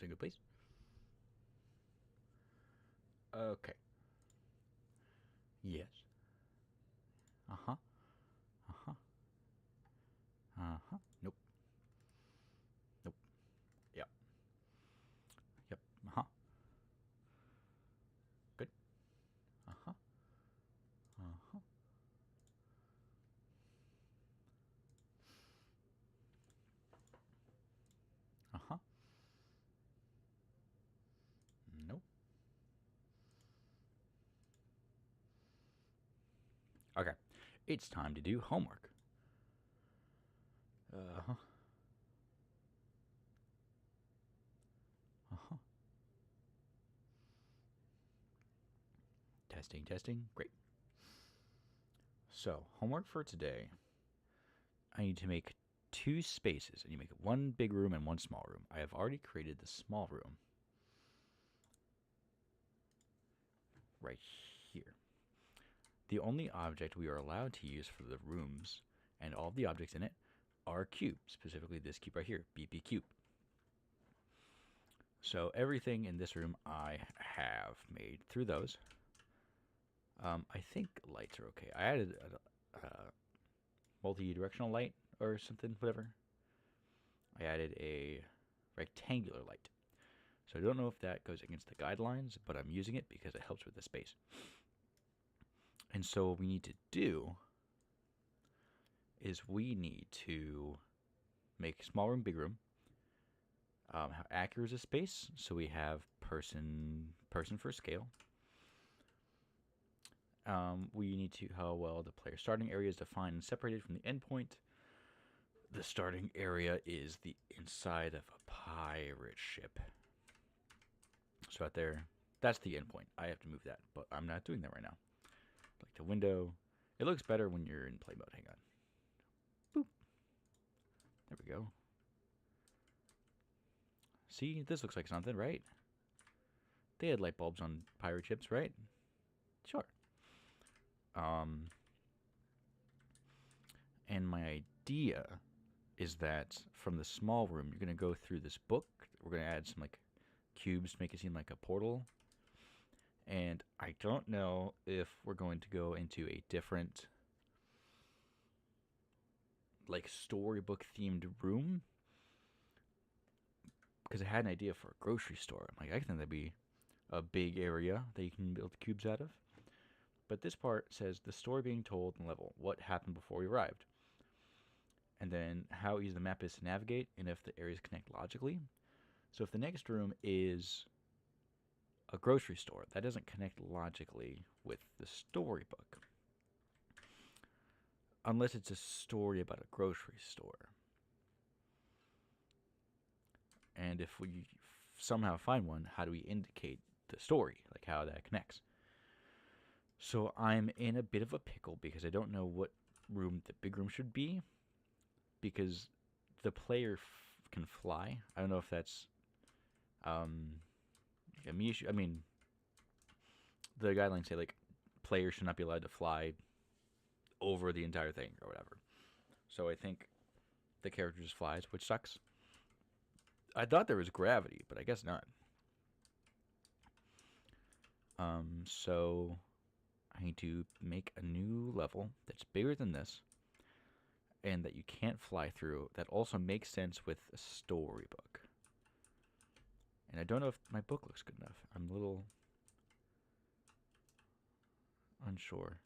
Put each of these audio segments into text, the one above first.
Single, please. Okay. Yes. Uh-huh. Uh-huh. Uh-huh. Nope. Nope. Yep. Yep. Uh-huh. Good. Uh-huh. Uh-huh. Uh-huh. Nope. Okay. It's time to do homework. Uh-huh. Uh-huh. Testing, testing. Great. So, homework for today. I need to make 2 spaces. And you make one big room and one small room. I have already created the small room right here. The only object we are allowed to use for the rooms and all of the objects in it are cubes, specifically this cube right here, BP cube. So everything in this room I have made through those. I think lights are okay. I added a multi-directional light or something, whatever. I added a rectangular light. So I don't know if that goes against the guidelines, but I'm using it because it helps with the space. And so what we need to do is we need to make small room, big room. How accurate is a space? So we have person for scale. We need to how well the player starting area is defined and separated from the endpoint. The starting area is the inside of a pirate ship. So out there, that's the endpoint. I have to move that, but I'm not doing that right now. Like the window, it looks better when you're in play mode. Hang on. Boop. There we go. See, this looks like something, right? They had light bulbs on pirate ships, right? Sure. And my idea is that from the small room, you're going to go through this book. We're going to add some like cubes to make it seem like a portal. And I don't know if we're going to go into a different like storybook themed room, because I had an idea for a grocery store. I'm like, I think that'd be a big area that you can build cubes out of. But this part says the story being told in level, what happened before we arrived, and then how easy the map is to navigate, and if the areas connect logically. So if the next room is a grocery store, that doesn't connect logically with the storybook, unless it's a story about a grocery store. And if we somehow find one, how do we indicate the story, like how that connects? So I'm in a bit of a pickle because I don't know what room the big room should be, because the player can fly. I don't know if that's a me issue. I mean, the guidelines say like players should not be allowed to fly over the entire thing or whatever. So I think the character just flies, which sucks. I thought there was gravity, but I guess not. So I need to make a new level that's bigger than this and that you can't fly through, that also makes sense with a storybook. And I don't know if my book looks good enough. I'm a little unsure.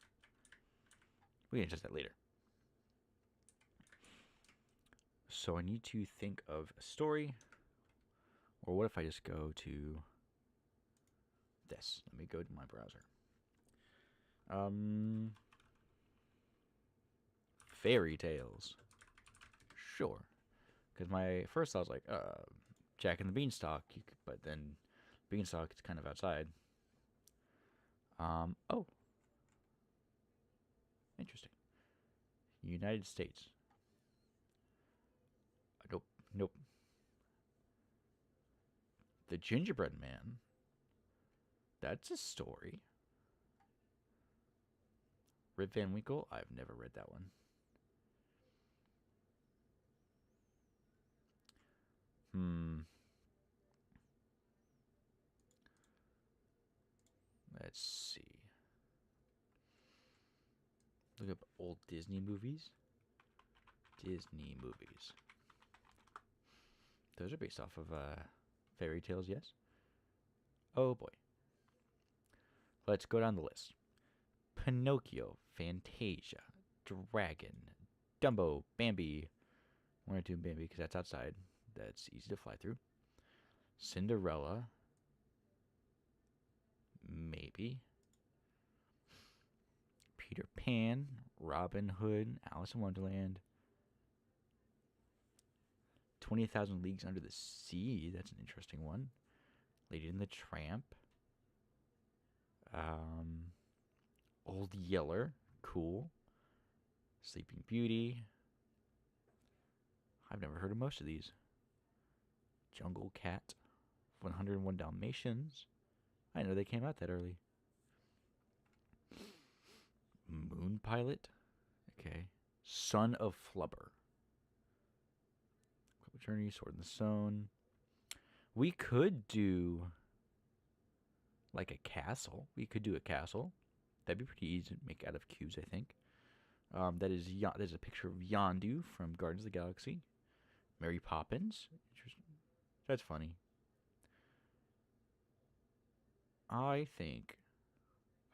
We can adjust that later. So I need to think of a story. Or what if I just go to this? Let me go to my browser. Fairy tales. Sure. Because my first thought was like, Jack and the Beanstalk. But then Beanstalk is kind of outside. Oh. Interesting. United States. Nope. Nope. The Gingerbread Man. That's a story. Rip Van Winkle? I've never read that one. Look up old Disney movies. Disney movies. Those are based off of fairy tales, yes? Oh boy. Let's go down the list. Pinocchio, Fantasia, Dragon, Dumbo, Bambi. We're going to do Bambi because that's outside. That's easy to fly through. Cinderella. Maybe. Peter Pan, Robin Hood, Alice in Wonderland. 20,000 Leagues Under the Sea. That's an interesting one. Lady and the Tramp. Old Yeller. Cool. Sleeping Beauty. I've never heard of most of these. Jungle Cat. 101 Dalmatians. I know they came out that early. Moon Pilot. Okay. Son of Flubber. Journey, Sword in the Stone. We could do like a castle. We could do a castle. That'd be pretty easy to make out of cubes, I think. There's a picture of Yondu from Guardians of the Galaxy. Mary Poppins. Interesting. That's funny. I think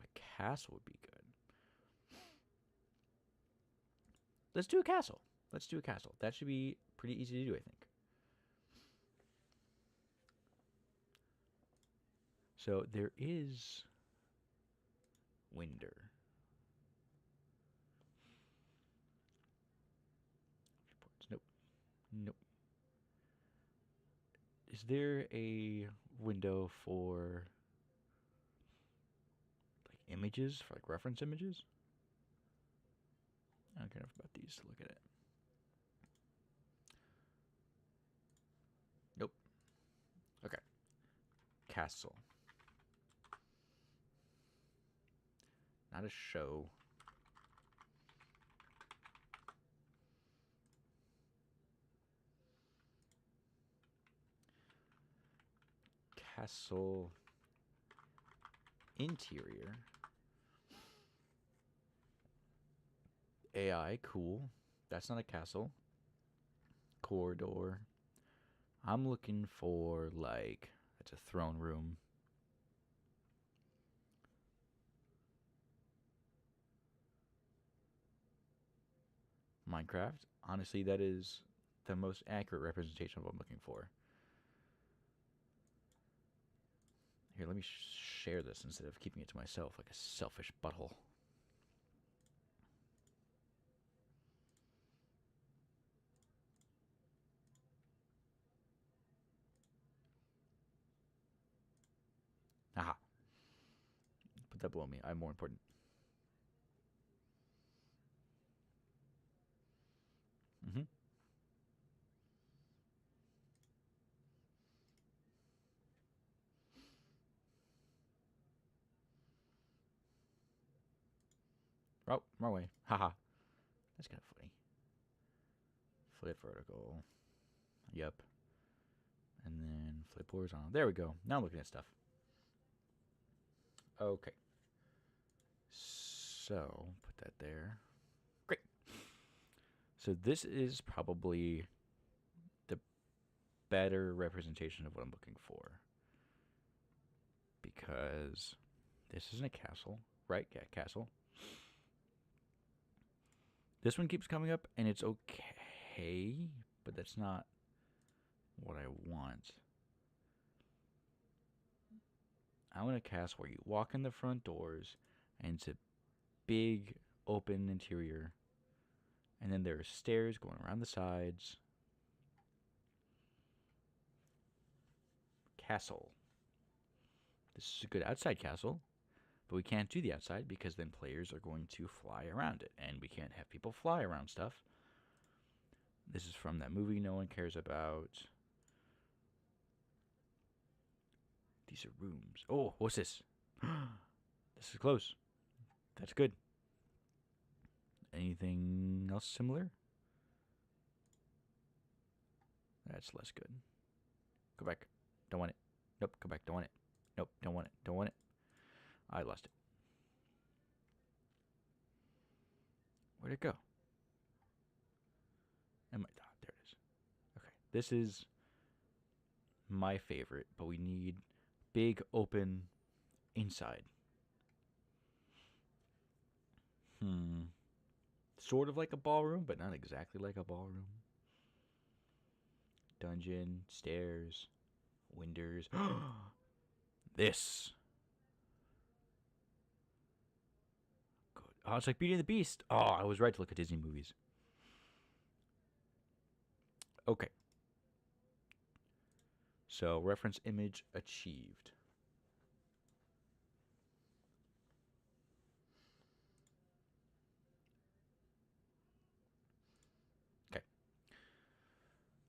a castle would be good. Let's do a castle. Let's do a castle. That should be pretty easy to do, I think. So there is Winder. Nope. Nope. Is there a window for like images, for like reference images? I don't care enough about these to look at it. Nope. Okay. Castle. Not a show. Castle interior. AI, cool. That's not a castle. Corridor. I'm looking for like, it's a throne room. Minecraft. Honestly, that is the most accurate representation of what I'm looking for. Here, let me share this instead of keeping it to myself like a selfish butthole. Aha. Put that below me. I'm more important. Mm-hmm. Oh, wrong way. Haha. That's kind of funny. Flip vertical. Yep. And then flip horizontal. There we go. Now I'm looking at stuff. Okay. So, put that there. Great. So this is probably the better representation of what I'm looking for. Because this isn't a castle, right? Yeah, castle. This one keeps coming up, and it's okay, but that's not what I want. I want a castle where you walk in the front doors, and it's a big open interior, and then there are stairs going around the sides. Castle. This is a good outside castle, but we can't do the outside because then players are going to fly around it, and we can't have people fly around stuff. This is from that movie no one cares about. These are rooms. Oh, what's this? This is close. That's good. Anything else similar? That's less good. Go back. Don't want it. Nope, go back. Don't want it. Nope, don't want it. Don't want it. I lost it. Where'd it go? There it is. Okay, this is my favorite, but we need big open inside. Sort of like a ballroom, but not exactly like a ballroom. Dungeon, stairs, windows. This. Good. Oh, it's like Beauty and the Beast. Oh, I was right to look at Disney movies. Okay. So, reference image achieved. Okay.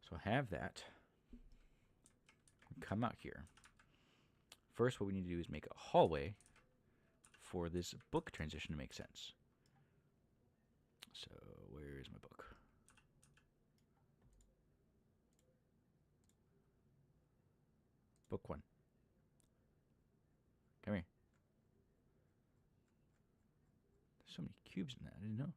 So, I have that. Come out here. First, what we need to do is make a hallway for this book transition to make sense. So, where is my book? Book 1. Come here. There's so many cubes in that. I didn't know.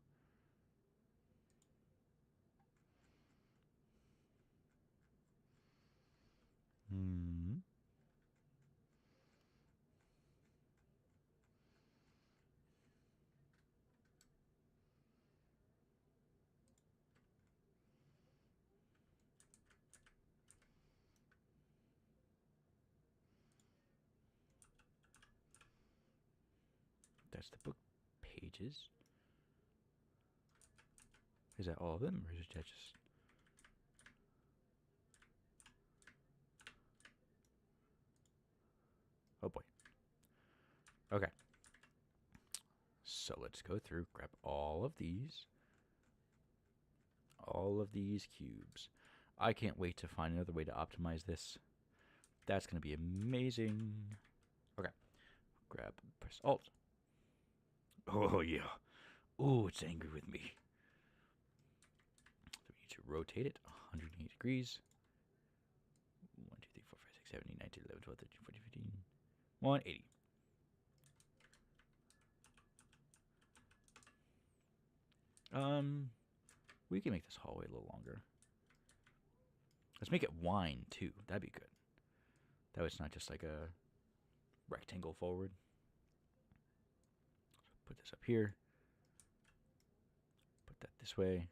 That's the book pages. Is that all of them, or is that just... Oh boy. Okay. So let's go through, grab all of these. All of these cubes. I can't wait to find another way to optimize this. That's going to be amazing. Okay. Grab, press Alt. Oh, yeah. Oh, it's angry with me. So we need to rotate it 180 degrees. 1, 2, 3, 4, 5, 6, 7, 8, 9, 10, 11, 12, 13, 14, 15. 180. We can make this hallway a little longer. Let's make it wine, too. That'd be good. That way it's not just like a rectangle forward. So put this up here. Put that this way.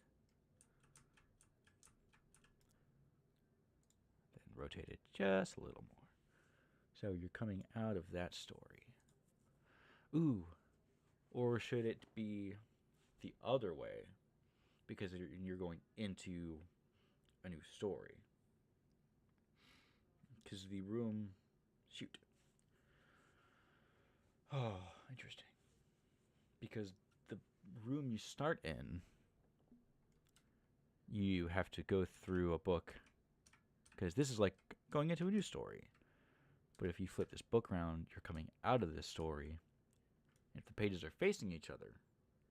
Then rotate it just a little more. So you're coming out of that story. Ooh. Or should it be the other way? Because you're going into a new story. Because the room... Shoot. Oh, interesting. Because the room you start in, you have to go through a book. Because this is like going into a new story. But if you flip this book around, you're coming out of this story. If the pages are facing each other,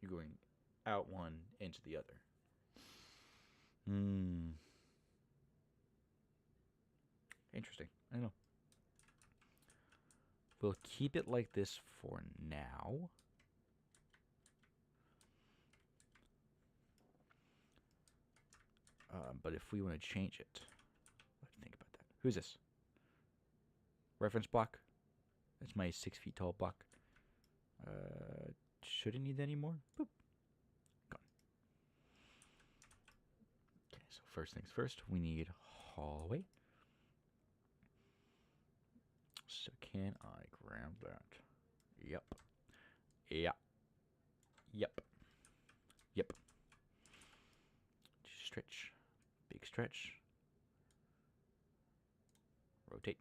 you're going out one into the other. Interesting. I don't know. We'll keep it like this for now. But if we want to change it, let's think about that. Who's this? Reference block. That's my 6 feet tall block. Shouldn't need that anymore. Boop. Gone. Okay, so first things first, we need hallway. So can I grab that? Yep. Yep. Yep. Yep. Stretch. Big stretch. Rotate.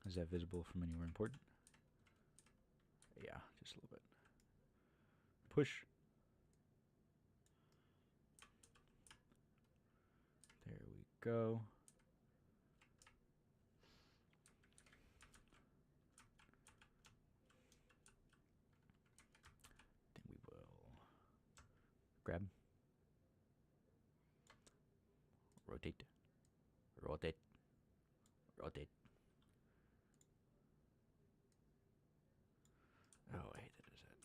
Is that visible from anywhere important? Yeah, just a little bit. Push. There we go. Then we will grab. rotate, rotate, rotate. Oh, I hate that it does that.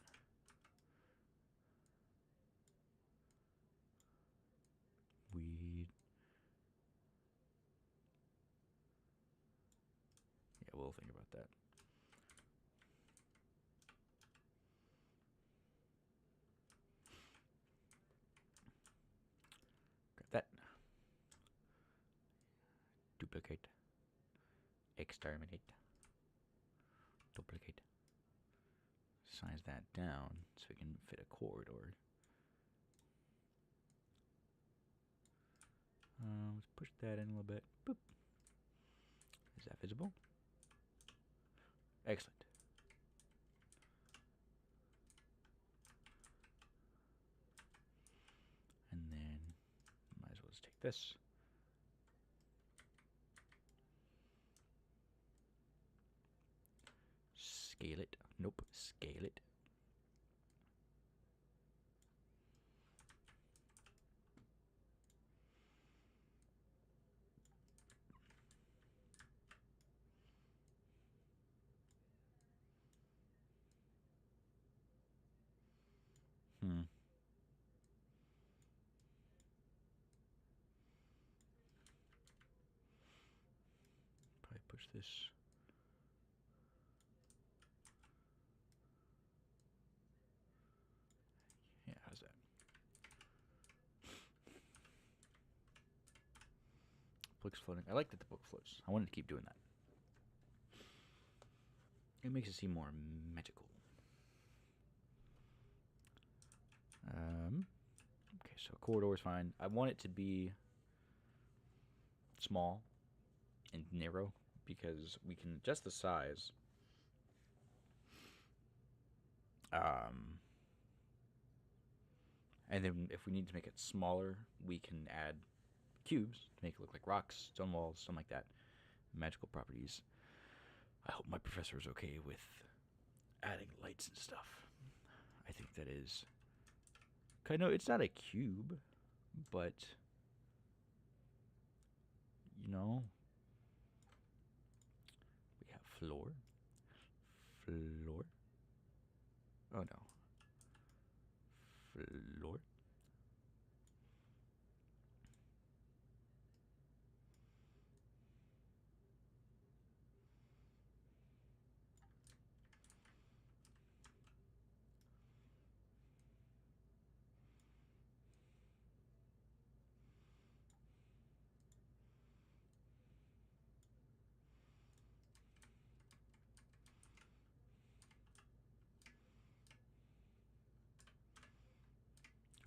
Weed. Yeah, we'll think about that. Grab that. Duplicate. Exterminate. Duplicate. Size that down so we can fit a corridor. Let's push that in a little bit. Boop. Is that visible? Excellent. And then might as well just take this. Scale it. Nope. Scale it. Probably push this. Yeah, how's that? Book's floating. I like that the book floats. I wanted to keep doing that. It makes it seem more magical. Okay, so corridor is fine. I want it to be small and narrow because we can adjust the size. And then if we need to make it smaller, we can add cubes to make it look like rocks, stone walls, something like that. Magical properties. I hope my professor is okay with adding lights and stuff. I think that is... I know it's not a cube, but... You know... We have floor. Floor. Oh no. Floor.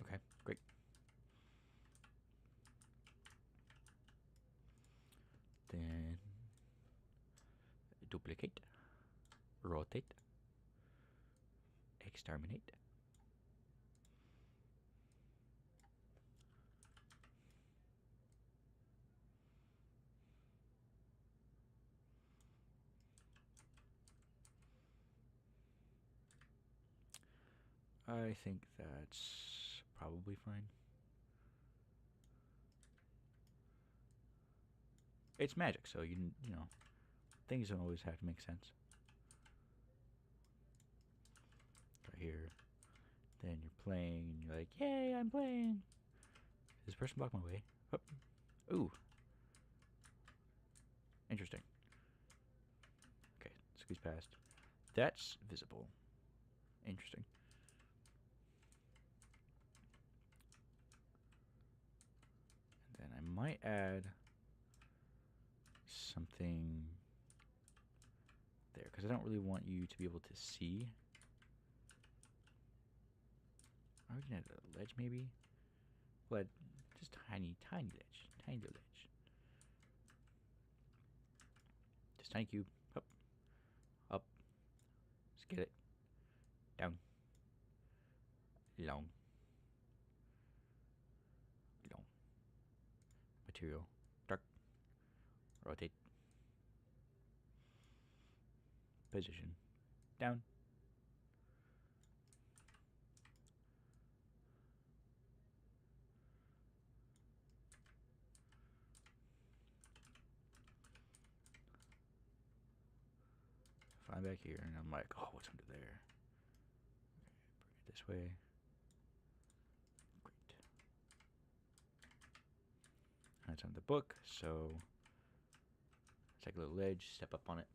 Okay, great. Then duplicate, rotate, exterminate. I think that's probably fine. It's magic, so you know, things don't always have to make sense. Right here, then you're playing, and you're like, "Yay, I'm playing!" Does this person block my way? Oh. Ooh, interesting. Okay, squeeze past. That's visible. Interesting. And then I might add something there because I don't really want you to be able to see. Are we gonna add a ledge maybe? But just tiny ledge, tiny ledge. Just tiny cube. Up, up. Scale it. Down. Long. Long. Material. Dark. Rotate. Position. Down. I'm back here, and I'm like, oh, what's under there? Okay, bring it this way. Great. That's on the book, so take a little ledge, step up on it.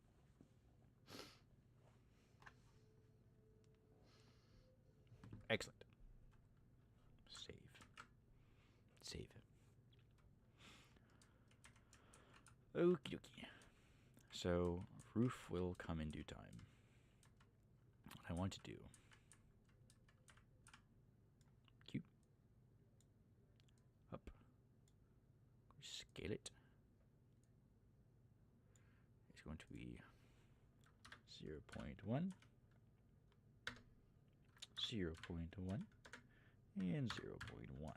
Excellent. Save. Save. Okie dokie. So, roof will come in due time. What I want to do. Cube. Up. Scale it. It's going to be 0.1. 0.1. And 0.1.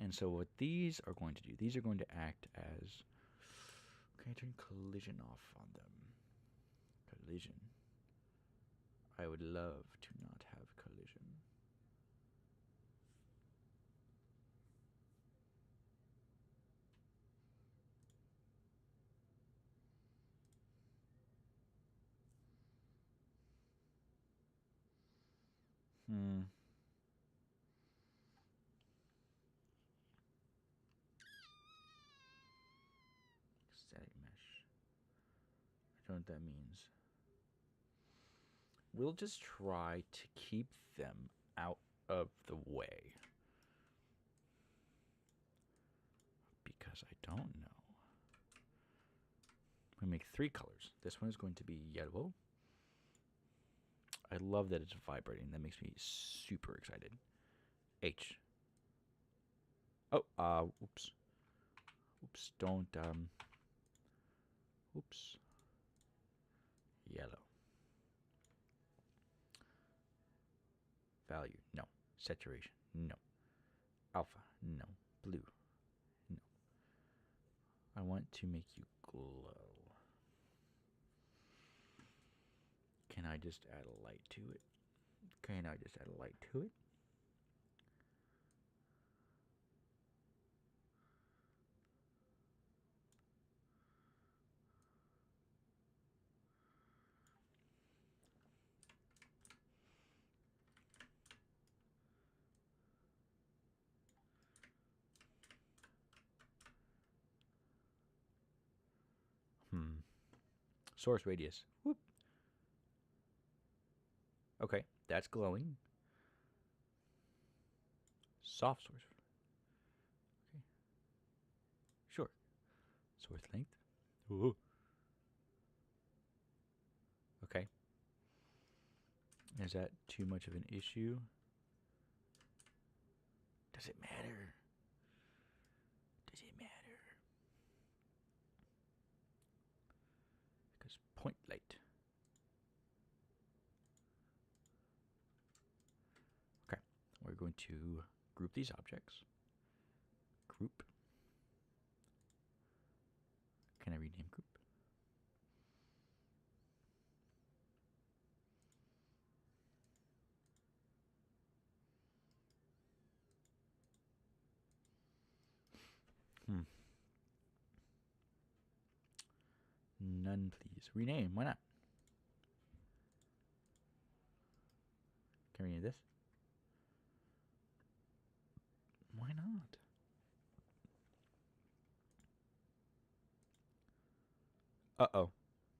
And so what these are going to do, these are going to act as, can I turn collision off on them? Collision. I would love to not have collision. Static mesh. I don't know what that means. We'll just try to keep them out of the way. Because I don't know. We make 3 colors. This one is going to be yellow. I love that it's vibrating. That makes me super excited. H. Oh, oops. Oops, don't, oops. Yellow. Value, no. Saturation, no. Alpha, no. Blue, no. I want to make you glow. Can I just add a light to it? Can I just add a light to it? Source radius. Whoop. Okay, that's glowing. Soft source. Okay. Sure. Source length. Ooh. Okay. Is that too much of an issue? Does it matter? Does it matter? Because point light. Okay. We're going to group these objects. Group. Can I rename group? None, please. Rename. Why not? Can we rename this? Why not? Uh-oh.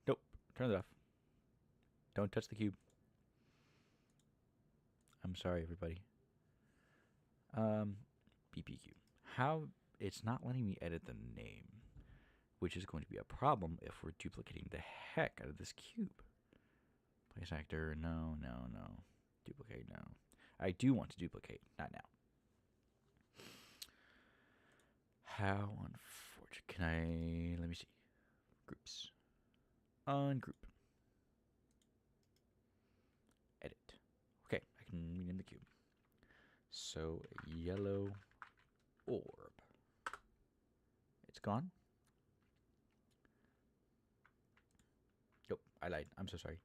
Nope. Turn it off. Don't touch the cube. I'm sorry, everybody. BPQ. How? It's not letting me edit the name, which is going to be a problem if we're duplicating the heck out of this cube. Place actor, no, no, no. Duplicate, no. I do want to duplicate, not now. How unfortunate. Can I, let me see. Groups. Ungroup. Edit. Okay, I can rename the cube. So, yellow orb. It's gone. Nope, I lied. I'm so sorry.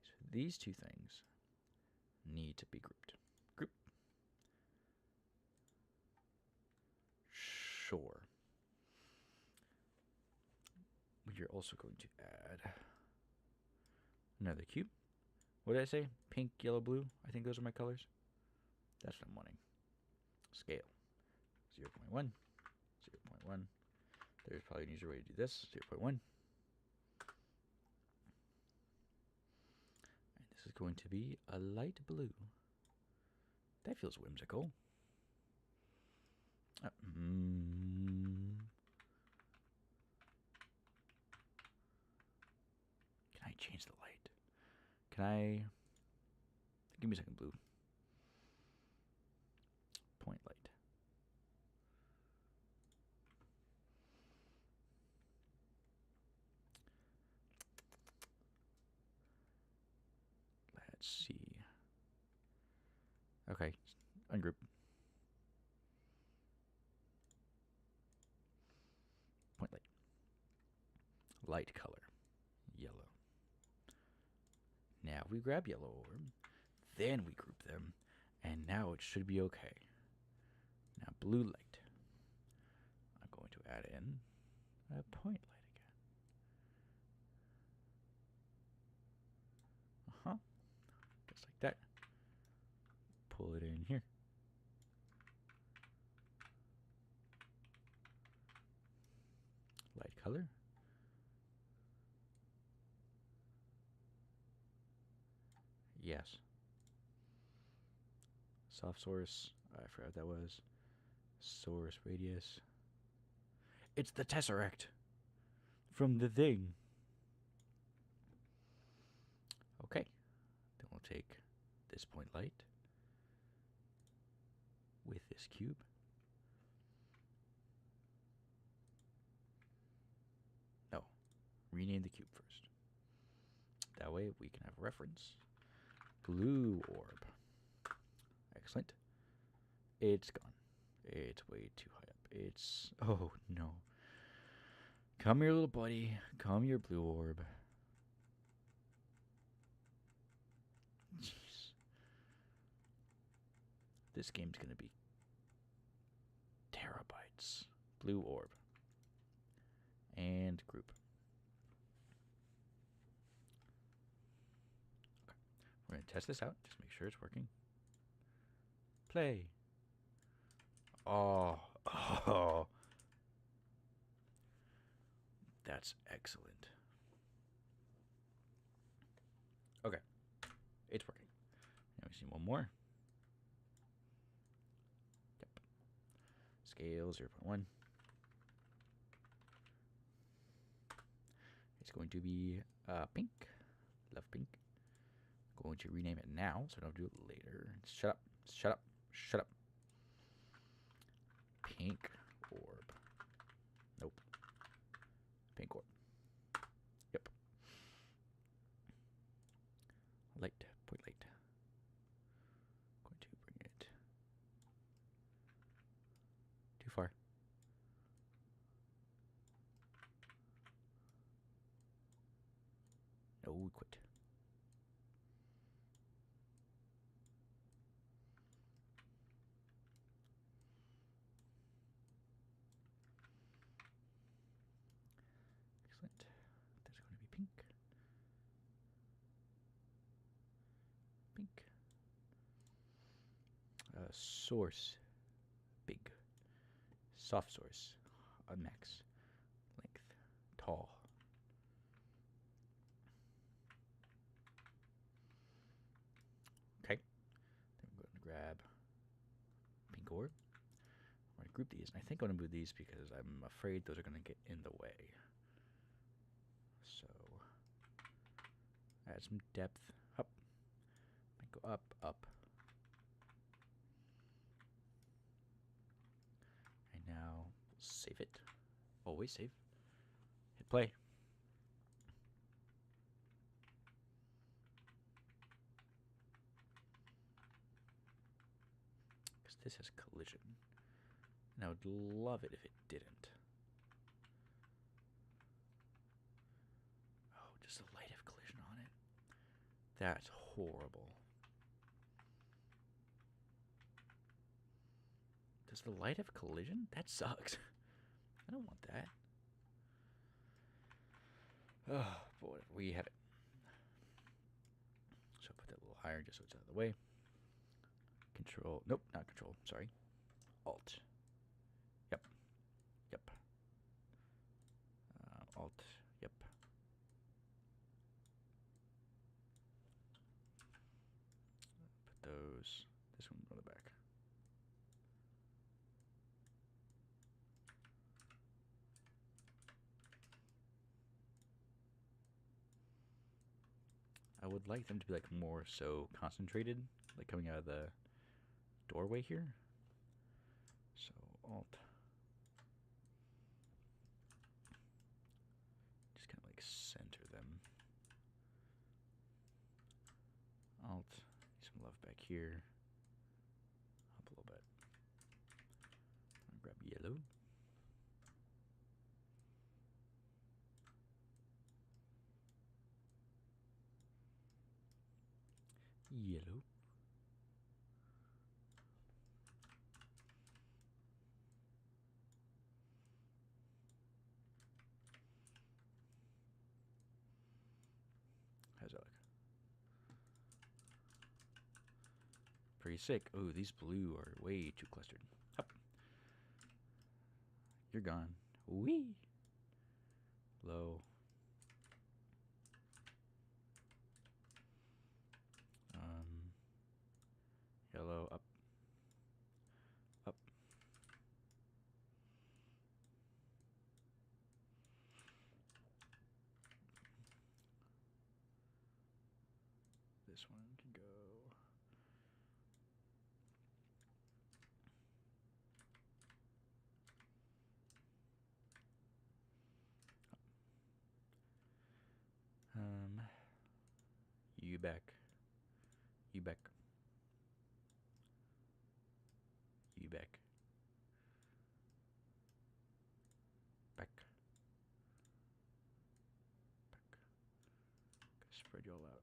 So these two things need to be grouped. Group. Sure. We you're also going to add another cube. What did I say? Pink, yellow, blue? I think those are my colors. That's what I'm wanting. Scale. 0.1. 0.1. There's probably an easier way to do this. 0.1. And this is going to be a light blue. That feels whimsical. Can I change the light? Can I... Give me a second, blue. Point light. Let's see. Okay, ungroup. Point light. Light color. Yellow. Now we grab yellow orb, then we group them, and now it should be okay. Now blue light. I'm going to add in a point light again. Just like that. Pull it in here. Light color. Yes. Soft source. I forgot what that was. Source radius. It's the tesseract from the thing. Okay. Then we'll take this point light with this cube. No. Rename the cube first. That way we can have a reference. Blue orb. Excellent. It's gone. It's way too high up. It's... Oh, no. Come here, little buddy. Come here, blue orb. Jeez. This game's gonna be terabytes. Blue orb. And group. Okay. We're gonna test this out. Just make sure it's working. Play. Oh. That's excellent. Okay. It's working. Now we see one more. Yep. Scale 0.1. It's going to be pink. Love pink. Going to rename it now, so I don't do it later. Shut up. Shut up. Shut up. Pink orb. Nope. Pink orb. Yep. Light. Point light. Going to bring it too far. No, quit. Excellent. There's going to be pink. Pink. Source. Big. Soft source. Max. Length. Tall. Okay. Then we're going to grab pink orb. I'm going to group these. And I think I'm going to move these because I'm afraid those are going to get in the way. So, add some depth. Up. Go up, up. And now save it. Always save. Hit play. Because this has collision. And I would love it if it didn't. Oh, just a light of collision on it. That's horrible. Does the light have collision? That sucks. I don't want that. Oh, boy, we have it. So put that a little higher just so it's out of the way. Control, nope, not control, sorry. Alt. Yep, yep. Alt, yep. Put those, this one on the back. I would like them to be like more so concentrated, like coming out of the doorway here. So Alt. Just kind of like center them. Alt. Some love back here. Up a little bit. I'll grab yellow. Yellow. How's that look? Pretty sick. Oh, these blue are way too clustered. Up. You're gone. Wee. Low. Yellow. Up. Up. This one can go. You back. You back. You back. Back. Back. Spread you all out.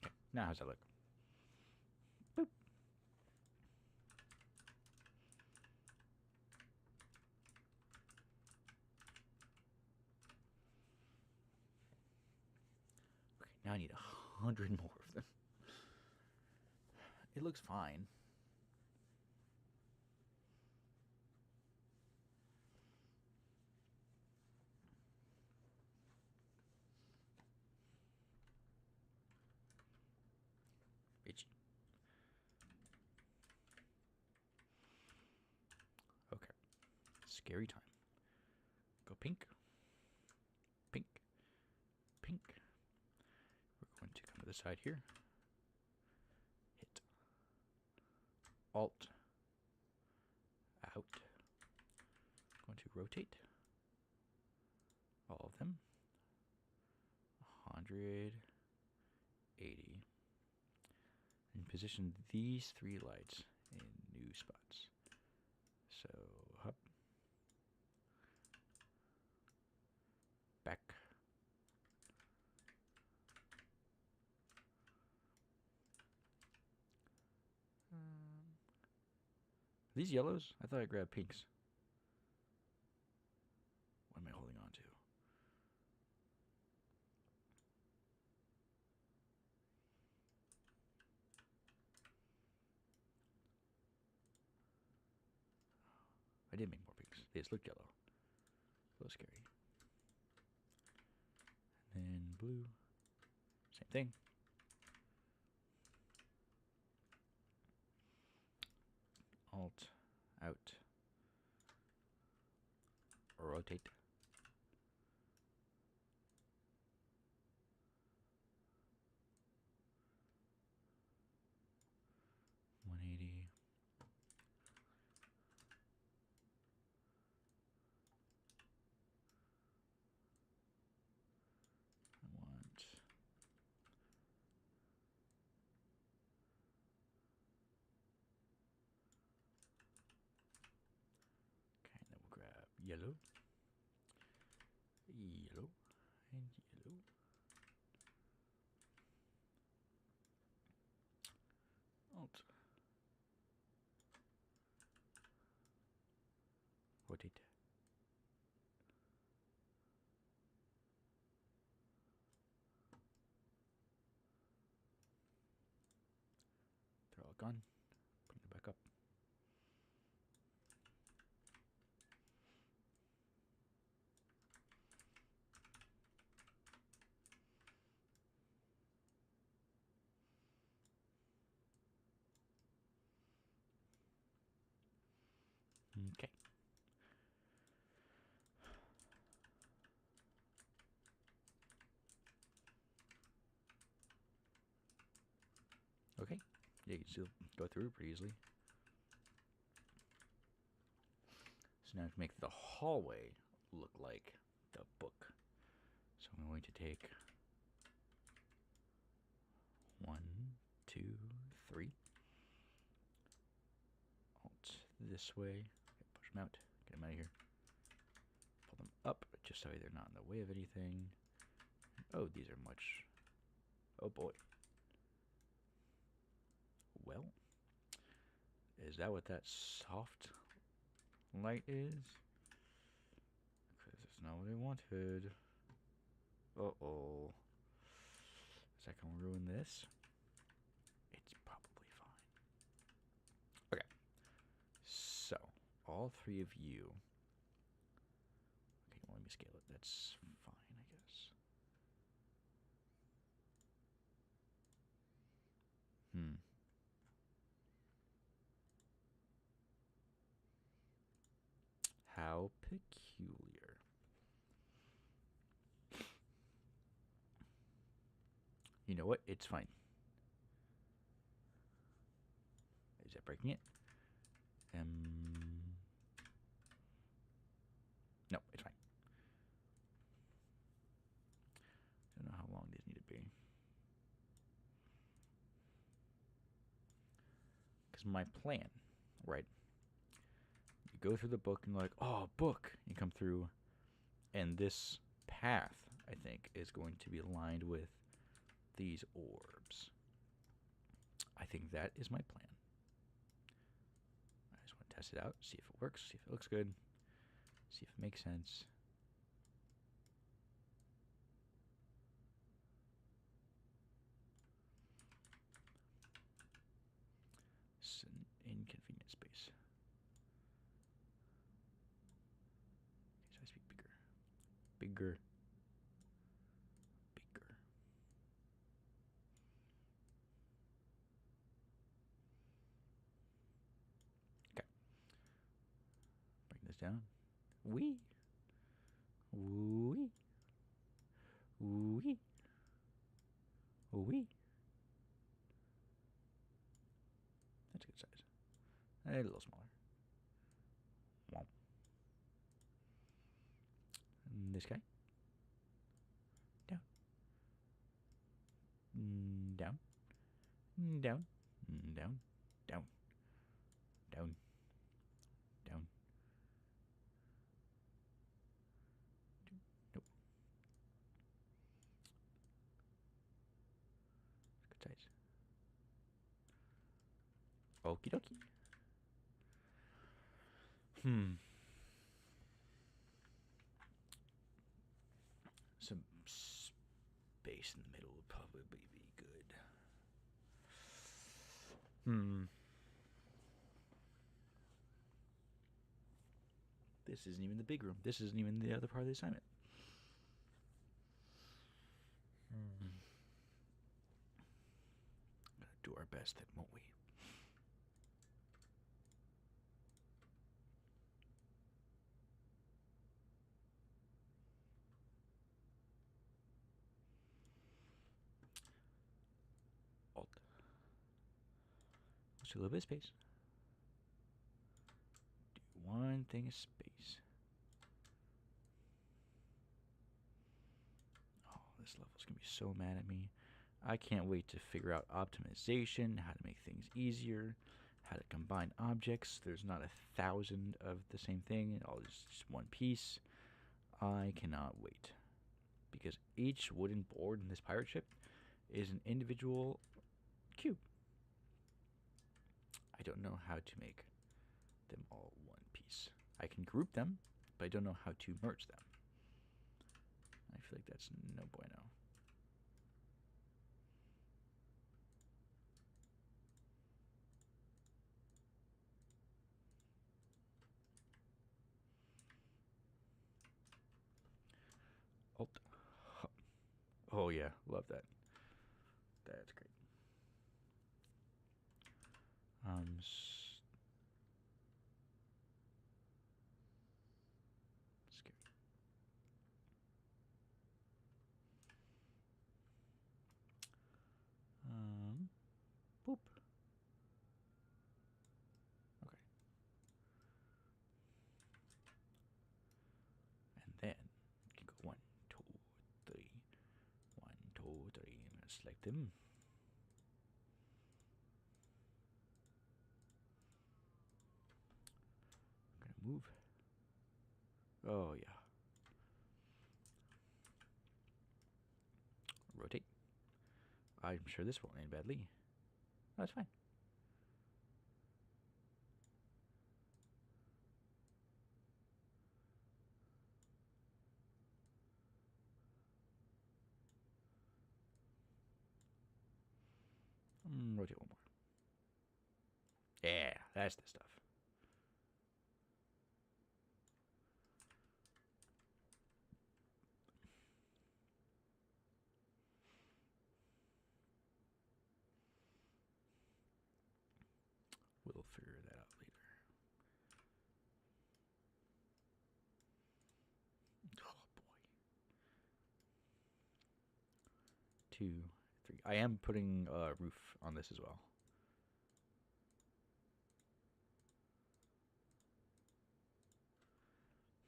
Okay, now how's that look? Boop. Okay, now I need 100 more of them. It looks fine. Bitchy. Okay. Scary time. Go pink. Pink. Pink. We're going to come to the side here. Hit. Alt. Out. Going to rotate. All of them. 180. And position these three lights in new spots. So, up. Back. Are these yellows? I thought I grabbed pinks. What am I holding on to? I did make more pinks. They just look yellow. A little scary. And then blue. Same thing. Alt. Out. Rotate. Yellow, yellow, and yellow. Alt. Rotate. rotate. They're all gone. Bring them back up. Okay. Okay. Yeah, you can still go through pretty easily. So now to make the hallway look like the book. So I'm going to take 1, 2, 3. Alt this way. Push them out. Get them out of here. Pull them up just so they're not in the way of anything. Oh, these are much. Oh boy. Well, is that what that soft light is? Because it's not what I wanted. Uh-oh. Is that going to ruin this? It's probably fine. Okay. So, all 3 of you. Okay, well, let me scale it. That's fine, I guess. How peculiar. You know what? It's fine. Is that breaking it? No, it's fine. Don't know how long these need to be. Because my plan, right? You go through the book and you're like, oh, book. You come through, and this path, I think, is going to be aligned with these orbs. I think that is my plan. I just want to test it out, see if it works, see if it looks good, see if it makes sense. It's an inconvenient space. Okay, so I speak bigger. Bigger. Bigger. Okay. Bring this down. Wee. Wee. Wee. Wee. That's a good size. A little smaller. Womp. And this guy. Down. Down. Down. Down. Down. Down. Down. Nope. Good size. Okie dokie. Some space in the middle would probably be good. This isn't even the big room. This isn't even the other part of the assignment. Gonna do our best then, won't we? Alt. Let's do a little bit of space. Do one thing of space. Oh, this level's gonna be so mad at me. I can't wait to figure out optimization, how to make things easier, how to combine objects. There's not 1,000 of the same thing, all just one piece. I cannot wait. Because each wooden board in this pirate ship is an individual cube. I don't know how to make them all one piece. I can group them, but I don't know how to merge them. I feel like that's no bueno. Alt. Oh yeah, love that. That's great. Scary. Boop. Okay. And then you can go 1, 2, 3. 1, 2, 3. I'm gonna select them. I'm gonna move. Oh yeah. Rotate. I'm sure this won't end badly. Oh, that's fine. Rotate one more. Yeah, that's the stuff. We'll figure that out later. Oh boy. 2, 3. I am putting a roof on this as well.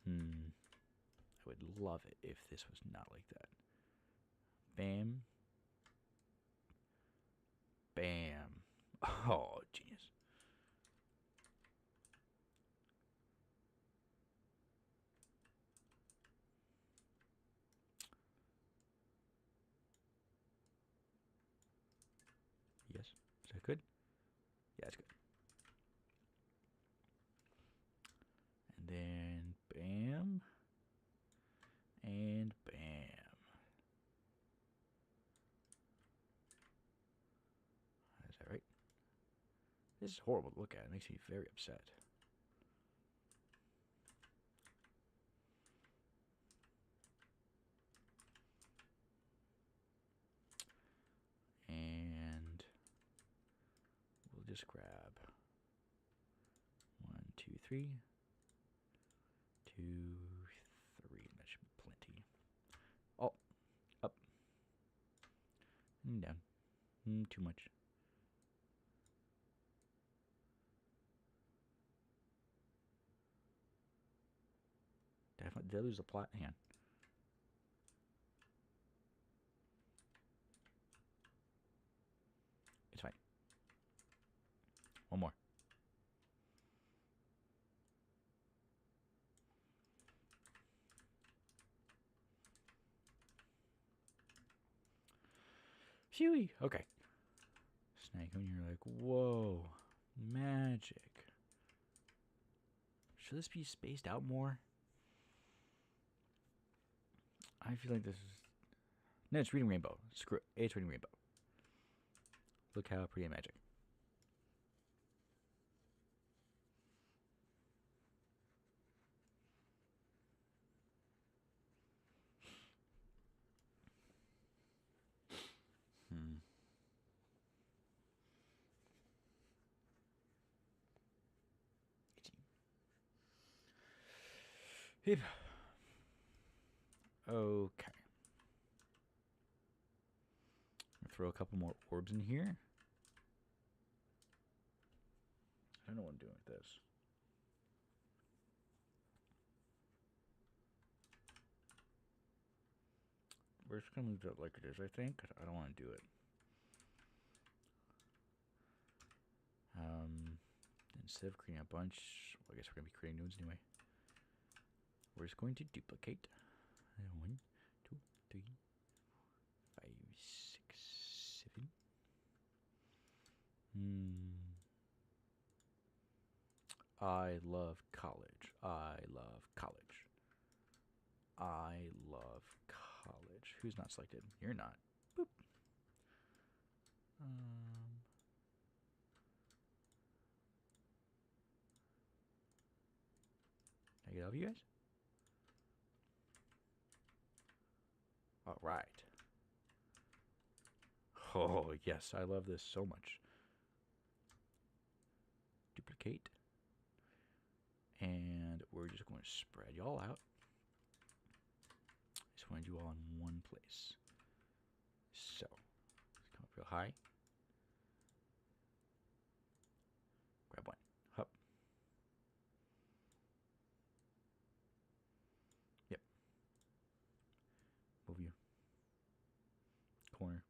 I would love it if this was not like that. Bam. Bam. Oh, genius. Yes. Is that good? Yeah, it's good. And then bam. And bam. Is that right? This is horrible to look at. It makes me very upset. And we'll just grab 1, 2, 3. 2, 3. That should be plenty. Oh, up. And down. Too much. Did I lose the plot? Hang on. It's fine. One more. Phewie. Okay. Snag when you're like, whoa, magic. Should this be spaced out more? I feel like this is... No, it's reading rainbow. Screw it. It's reading rainbow. Look how pretty magic. Hip. Okay. Throw a couple more orbs in here. I don't know what I'm doing with this. We're just going to leave that like it is, I think. I don't want to do it. Instead of creating a bunch, well, I guess we're going to be creating nodes anyway. We're just going to duplicate. 1, 2, 3, 5, 6, 7. I love college. I love college. I love college. Who's not selected? You're not. Boop. Can I get all of you guys? All right. Oh, yes. I love this so much. Duplicate. And we're just going to spread y'all out. Just want you all in one place. So, let's come up real high. Grab one. Hup. Yep. Move you. Corner.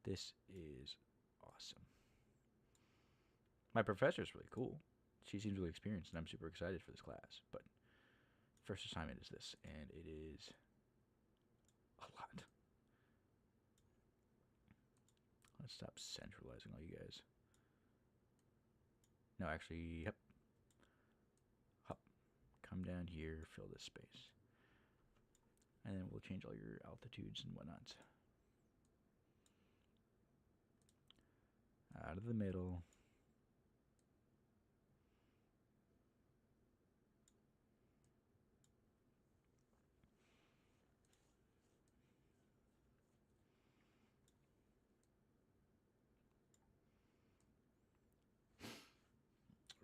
This is awesome. My professor's really cool. She seems really experienced, and I'm super excited for this class. But first assignment is this, and it is a lot. Let's stop centralizing all you guys. No, actually, yep. Hop. Come down here, fill this space. And then we'll change all your altitudes and whatnot. Out of the middle.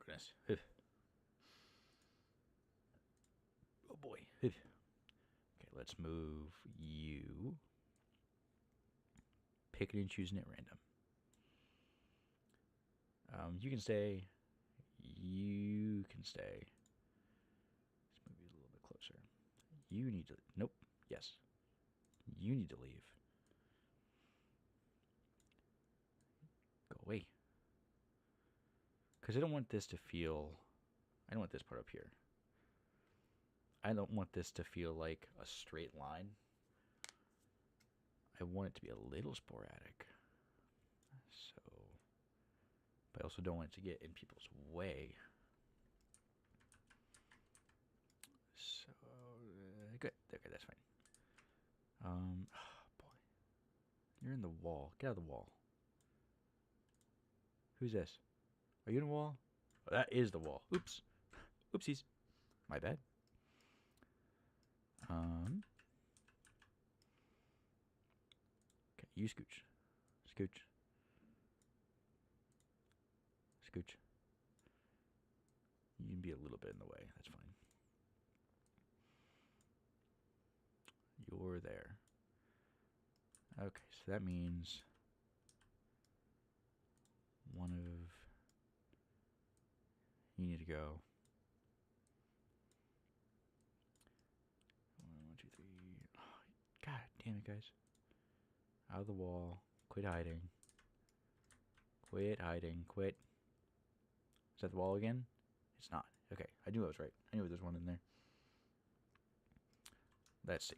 Goodness. Oh boy. Okay, let's move you. Picking and choosing at random. You can stay. You can stay. Let's move you a little bit closer. You need to. Nope. Yes. You need to leave. Go away. Because I don't want this to feel. I don't want this part up here. I don't want this to feel like a straight line. I want it to be a little sporadic. So, but I also don't want it to get in people's way. So, good. Okay, that's fine. Oh boy. You're in the wall. Get out of the wall. Who's this? Are you in the wall? Oh, that is the wall. Oops. Oopsies. My bad. Okay, you scooch. Scooch. Scooch. You can be a little bit in the way. That's fine. You're there. Okay, so that means one of you need to go. 1, 2, 3. Oh, God damn it, guys! Out of the wall. Quit hiding. Quit hiding. Quit. Is that the wall again? It's not. Okay, I knew I was right. I knew there's one in there. Let's see.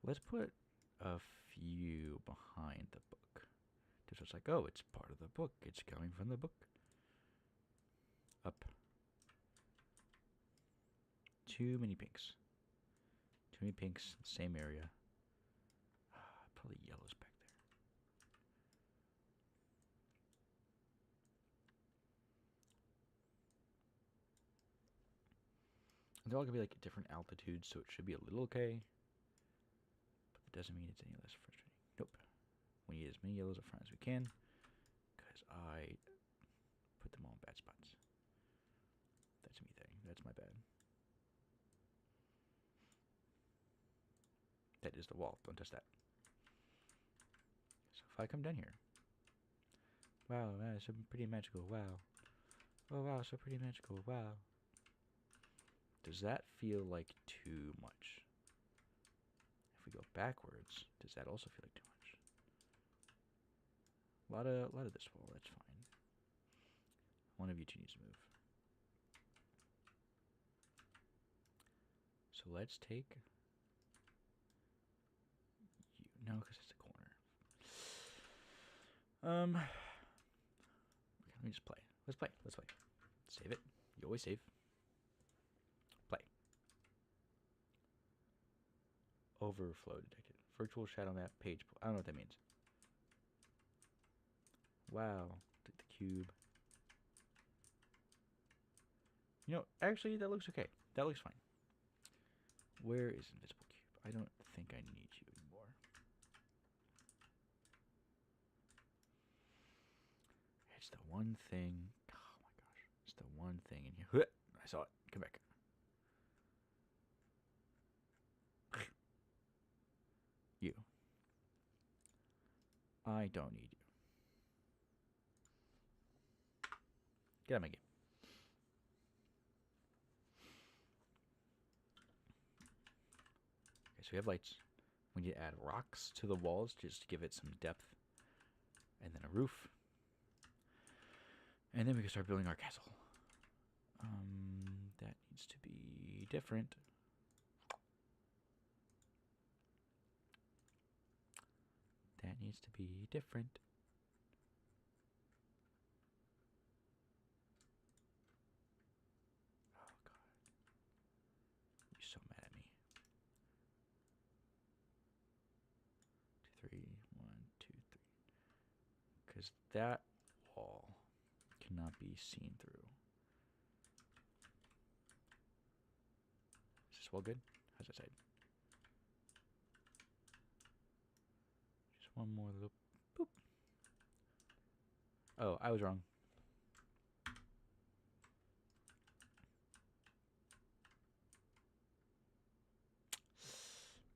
Let's put a few behind the book. Just it's like, oh, it's part of the book. It's coming from the book. Up. Too many pinks. Too many pinks, same area. Probably yellow's back there. They're all gonna be like at different altitudes, so it should be a little okay. But that doesn't mean it's any less frustrating. Nope. We need as many yellows up front as we can, because I put them all in bad spots. That's me thing. That's my bad. That is the wall. Don't touch that. So if I come down here. Wow, that's so pretty magical. Wow. Oh, wow, so pretty magical. Wow. Does that feel like too much? If we go backwards, does that also feel like too much? A lot of this wall, that's fine. One of you two needs to move. So let's take you. No, because it's a corner. Let me just play. Let's play. Let's play. Save it. You always save. Play. Overflow detected. Virtual shadow map page. I don't know what that means. Wow. Took the cube. You know, actually, that looks okay. That looks fine. Where is invisible cube? I don't think I need you anymore. It's the one thing. Oh my gosh. It's the one thing in here. I saw it. Come back. You. I don't need you. Get out of my game. Okay, so we have lights. We need to add rocks to the walls just to give it some depth. And then a roof. And then we can start building our castle. That needs to be different. That needs to be different. Oh, God. You're so mad at me. 2, 3. 1, 2, 3. Because that wall cannot be seen through. Is this wall good? How's that side? Just one more little boop. Oh, I was wrong.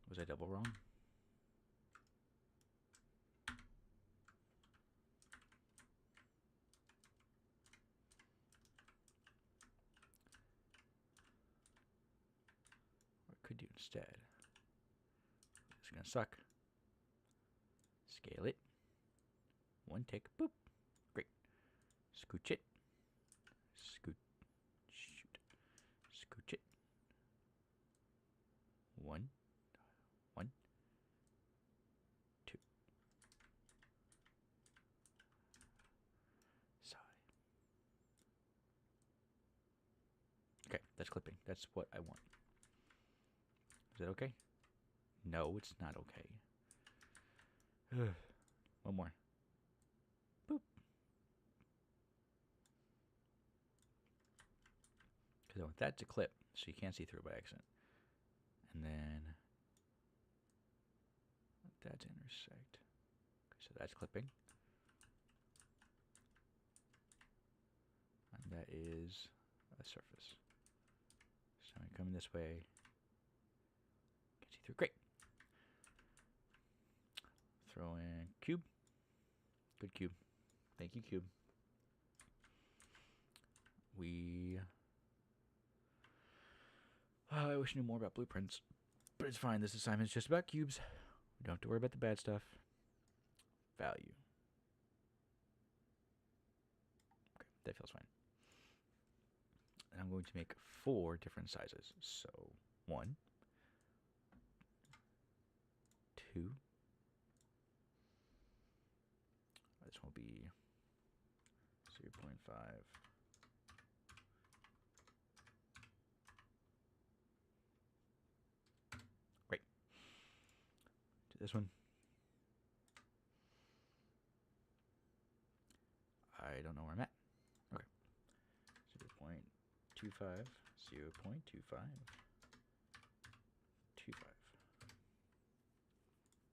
Was I double wrong? What I could do instead. It's gonna suck. Scale it. One tick. Boop. Great. Scooch it. Scoot. Shoot. Scooch it. One. 2. Sigh. Okay, that's clipping. That's what I want. Is that okay? No, it's not okay. One more. Boop. Because I want that to clip so you can't see through by accident. And then that's intersect. Okay, so that's clipping. And that is a surface. So I'm coming this way. Can see through. Great. Throw in cube. Good cube. Thank you, cube. I wish I knew more about blueprints. But it's fine. This assignment is just about cubes. We don't have to worry about the bad stuff. Value. Okay, that feels fine. And I'm going to make 4 different sizes. So 1, 2. This will be 0.5. Great. Do this one. I don't know where I'm at. Okay. 0.25, 0.25, 25.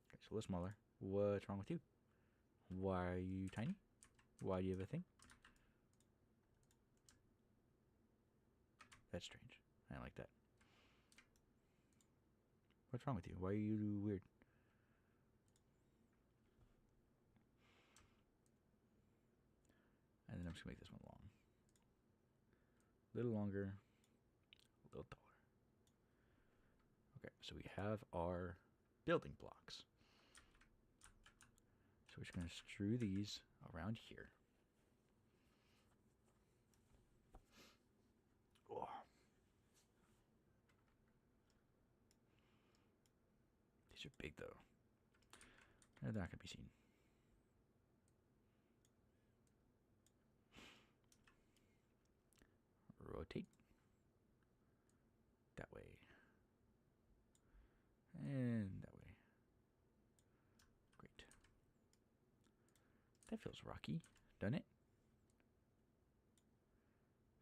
Okay, so a little smaller. What's wrong with you? Why are you tiny? Why do you have a thing? That's strange. I don't like that. What's wrong with you? Why are you weird? And then I'm just going to make this one long. A little longer, a little taller. Okay, so we have our building blocks. So we're just going to strew these around here. Oh. These are big though. They're not gonna be seen. Rotate. That way. And that way. Great. That feels rocky, doesn't it?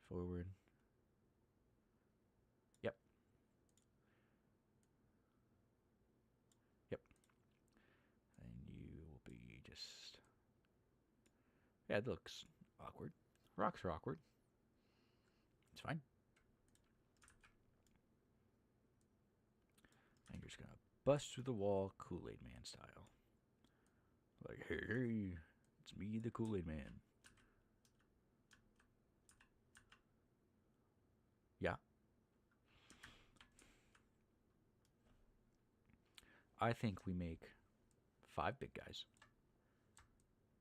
Forward. Yep. Yep. And you will be just... Yeah, it looks awkward. Rocks are awkward. It's fine. And you're just gonna bust through the wall Kool-Aid Man style. Like, hey, it's me, the Kool-Aid Man. Yeah. I think we make 5 big guys.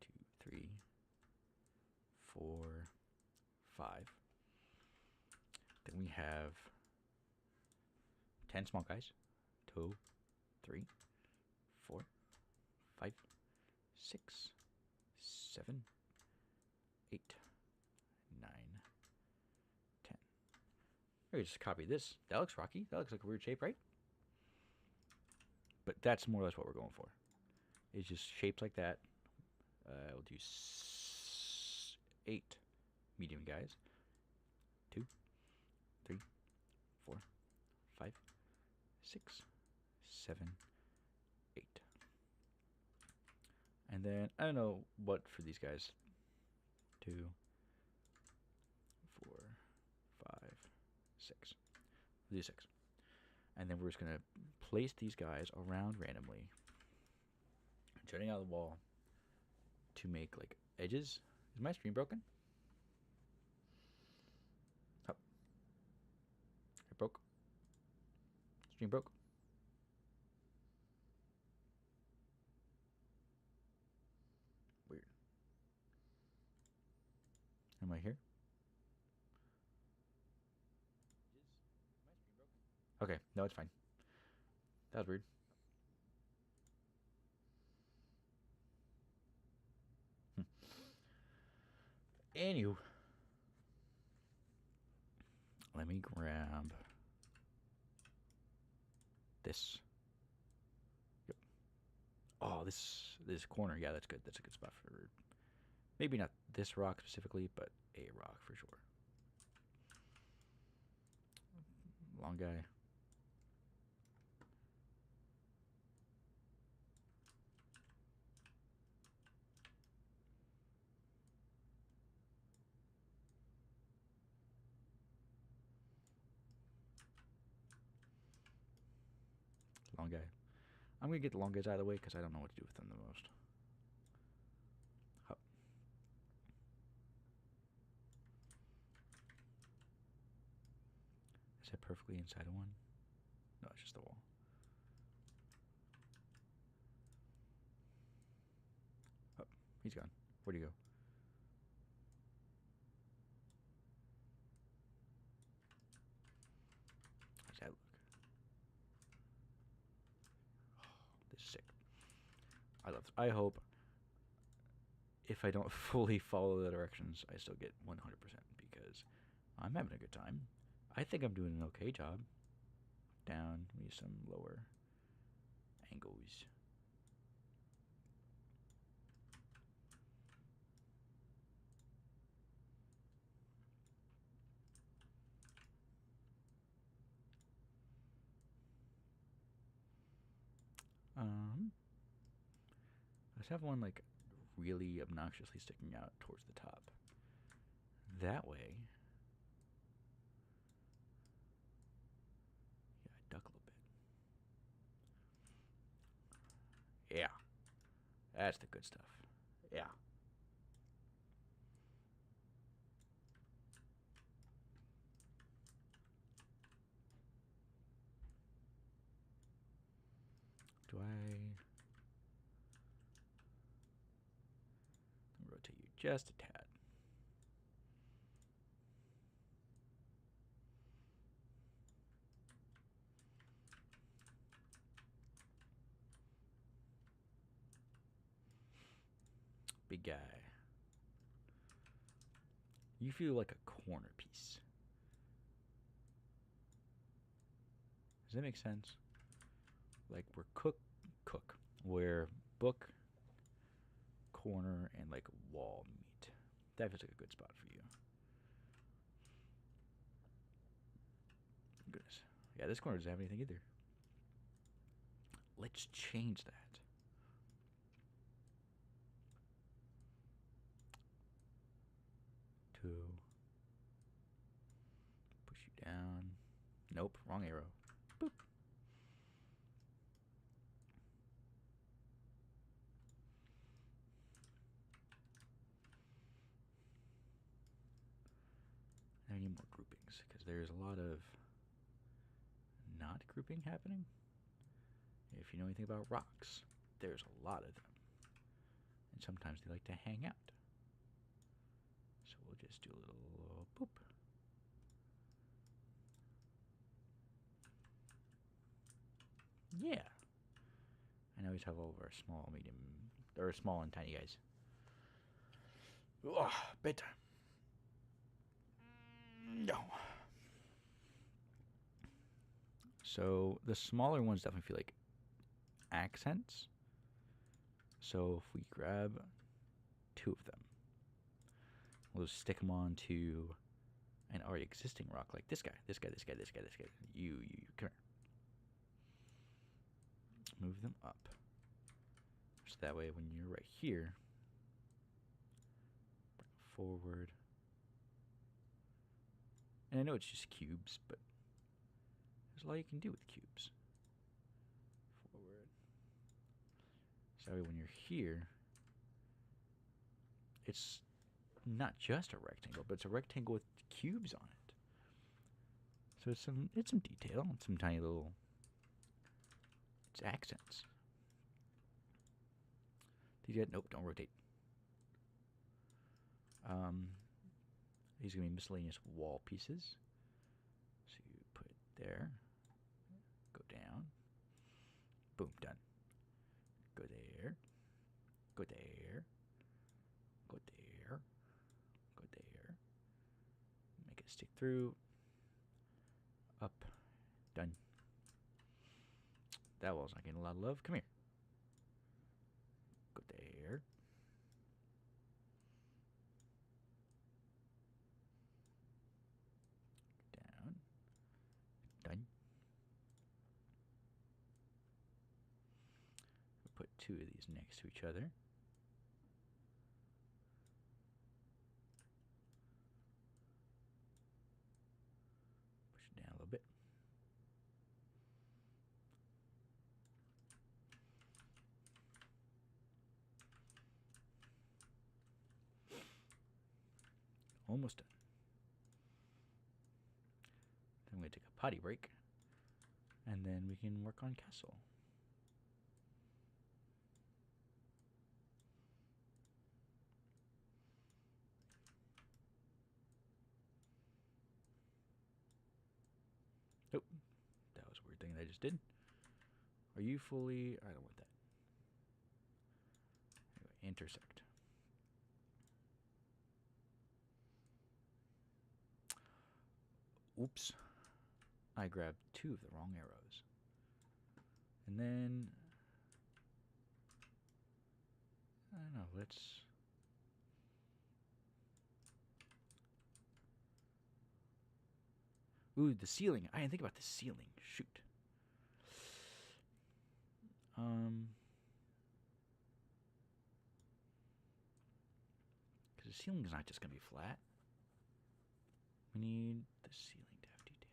2, 3, 4, 5. Then we have 10 small guys. 2, 3, 4, 5, 6, 7, 8, 9, 10. Maybe just copy this. That looks rocky. That looks like a weird shape, right? But that's more or less what we're going for. It's just shapes like that. We'll do 8 medium guys. 2, 3, 4, 5, 6, 7, 8. And then, I don't know what for these guys. 2, 4, 5, 6. We'll do 6. And then we're just going to place these guys around randomly, jutting out of the wall to make like edges. Is my stream broken? Oh. It broke. Stream broke. Weird. Am I here? Okay, no, it's fine. That was weird. Anywho, let me grab this. Yep. Oh, this corner. Yeah, that's good. That's a good spot for maybe not this rock specifically, but a rock for sure. Long guy. Long guy. I'm going to get the long guys out of the way because I don't know what to do with them the most. Hup. Is that perfectly inside of one? No, it's just the wall. Oh, he's gone. Where'd he go? How's that look? Oh, this is sick. I hope if I don't fully follow the directions, I still get 100% because I'm having a good time. I think I'm doing an okay job. Down, maybe some lower angles. Let's have one like really obnoxiously sticking out towards the top. That way, yeah, I duck a little bit. Yeah, that's the good stuff. Yeah. Do I rotate you just a tad? big guy. You feel like a corner piece. Does that make sense? Like we're cook. We're book, corner, and like wall meet. That feels like a good spot for you. Goodness. Yeah, this corner doesn't have anything either. Let's change that. To push you down. Nope, wrong arrow. Boop. I need more groupings because there's a lot of not grouping happening. If you know anything about rocks, there's a lot of them. And sometimes they like to hang out. So we'll just do a little boop. Yeah. I always have all of our small, medium, or small and tiny guys. Ugh, bedtime. No. So the smaller ones definitely feel like accents. So if we grab 2 of them, we'll just stick them onto an already existing rock, like this guy, this guy, this guy, this guy, this guy. You, come here. Move them up. So that way when you're right here, bring forward. And I know it's just cubes, but there's a lot you can do with cubes. Forward. So that way when you're here, it's not just a rectangle, but it's a rectangle with cubes on it. So it's some detail and some tiny little accents. These guys, nope, don't rotate. These are gonna be miscellaneous wall pieces. So you put it there, go down, boom, done. Go there, go there, go there, go there. Make it stick through. Up, done. That wall's not getting a lot of love. Come here. Go there. Down. Done. We'll put 2 of these next to each other. Push it down a little bit. Almost done. Then we're going to take a potty break, and then we can work on castle. Nope. That was a weird thing that I just did. Are you fully... I don't want that. Anyway, intersect. Oops. I grabbed 2 of the wrong arrows. And then... I don't know, let's... Ooh, the ceiling. I didn't think about the ceiling. Shoot. Because the ceiling is not just going to be flat. We need the ceiling to have detail.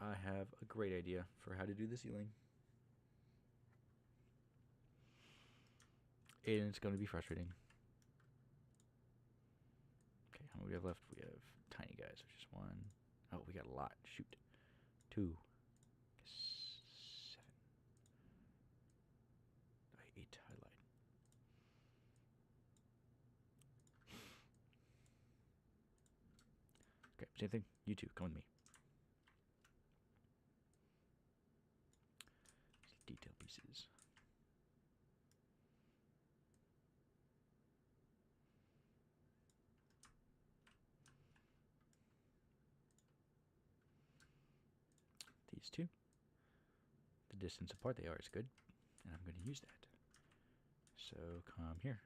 I have a great idea for how to do the ceiling. And it's going to be frustrating. Okay, how many we have left? We have tiny guys, which is 1. Oh, we got a lot. Shoot. 2. 7. 8. I lied. Okay, same thing. You 2, come with me. Detail pieces. these two. The distance apart they are is good, and I'm going to use that. So come here.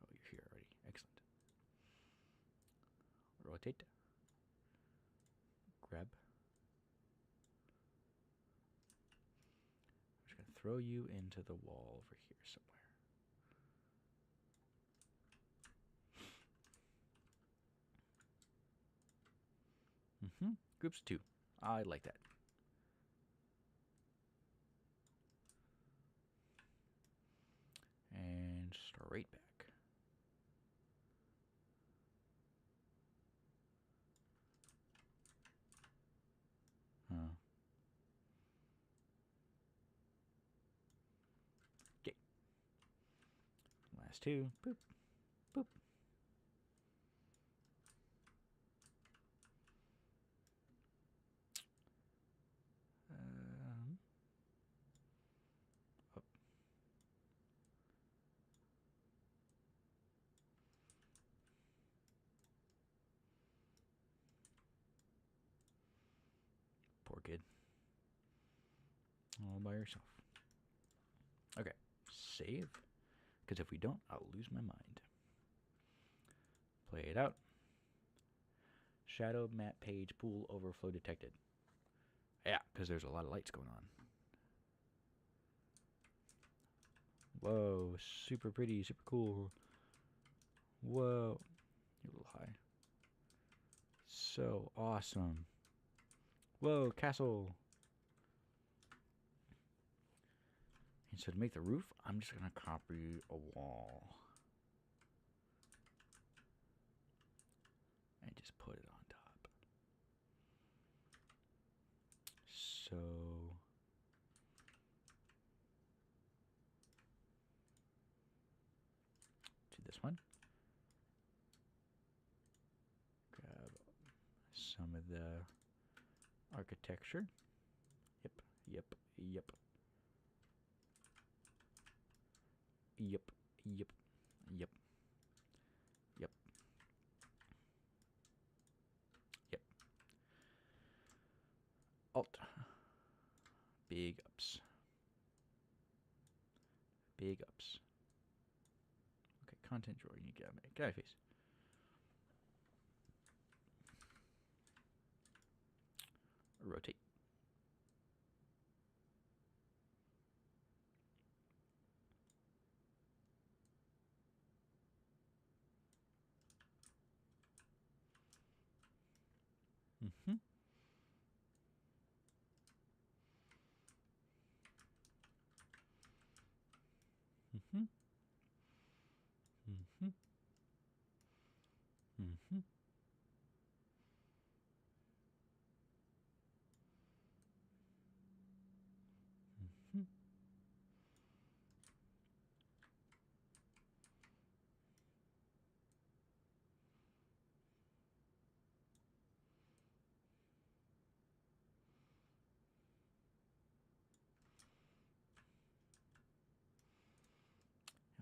Oh, you're here already. Excellent. Rotate. Grab. I'm just going to throw you into the wall over here somewhere. Groups of 2. I like that. And straight back. Okay. Last 2. Boop. Boop. Up. Poor kid. All by yourself. Okay. Save. Because if we don't, I'll lose my mind. Play it out. Shadow map page pool overflow detected. Yeah, because there's a lot of lights going on. Whoa, super pretty, super cool. Whoa, you're a little high. So awesome. Whoa, castle. And so to make the roof, I'm just going to copy a wall. And just put it on top. So to this one. Grab some of the architecture. Yep, yep, yep. Yep, yep, yep, yep, yep. Alt. Big ups. Big ups. Okay, content drawer. You get out of face. Rotate. Mm-hmm. Mm-hmm. Mm-hmm. Mm-hmm. Mm-hmm.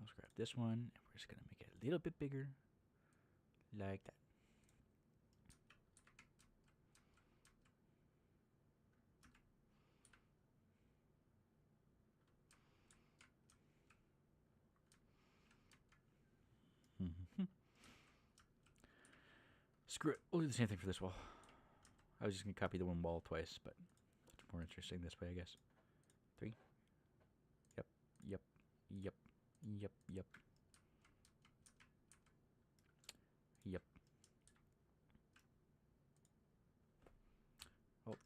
Let's grab this one, and we're just gonna make it a little bit bigger, like that. Mm-hmm. Screw it. We'll do the same thing for this wall. I was just gonna copy the one wall twice, but it's more interesting this way, I guess. 3. Yep. Yep. Yep. Yep. Yep. Yep. Alt.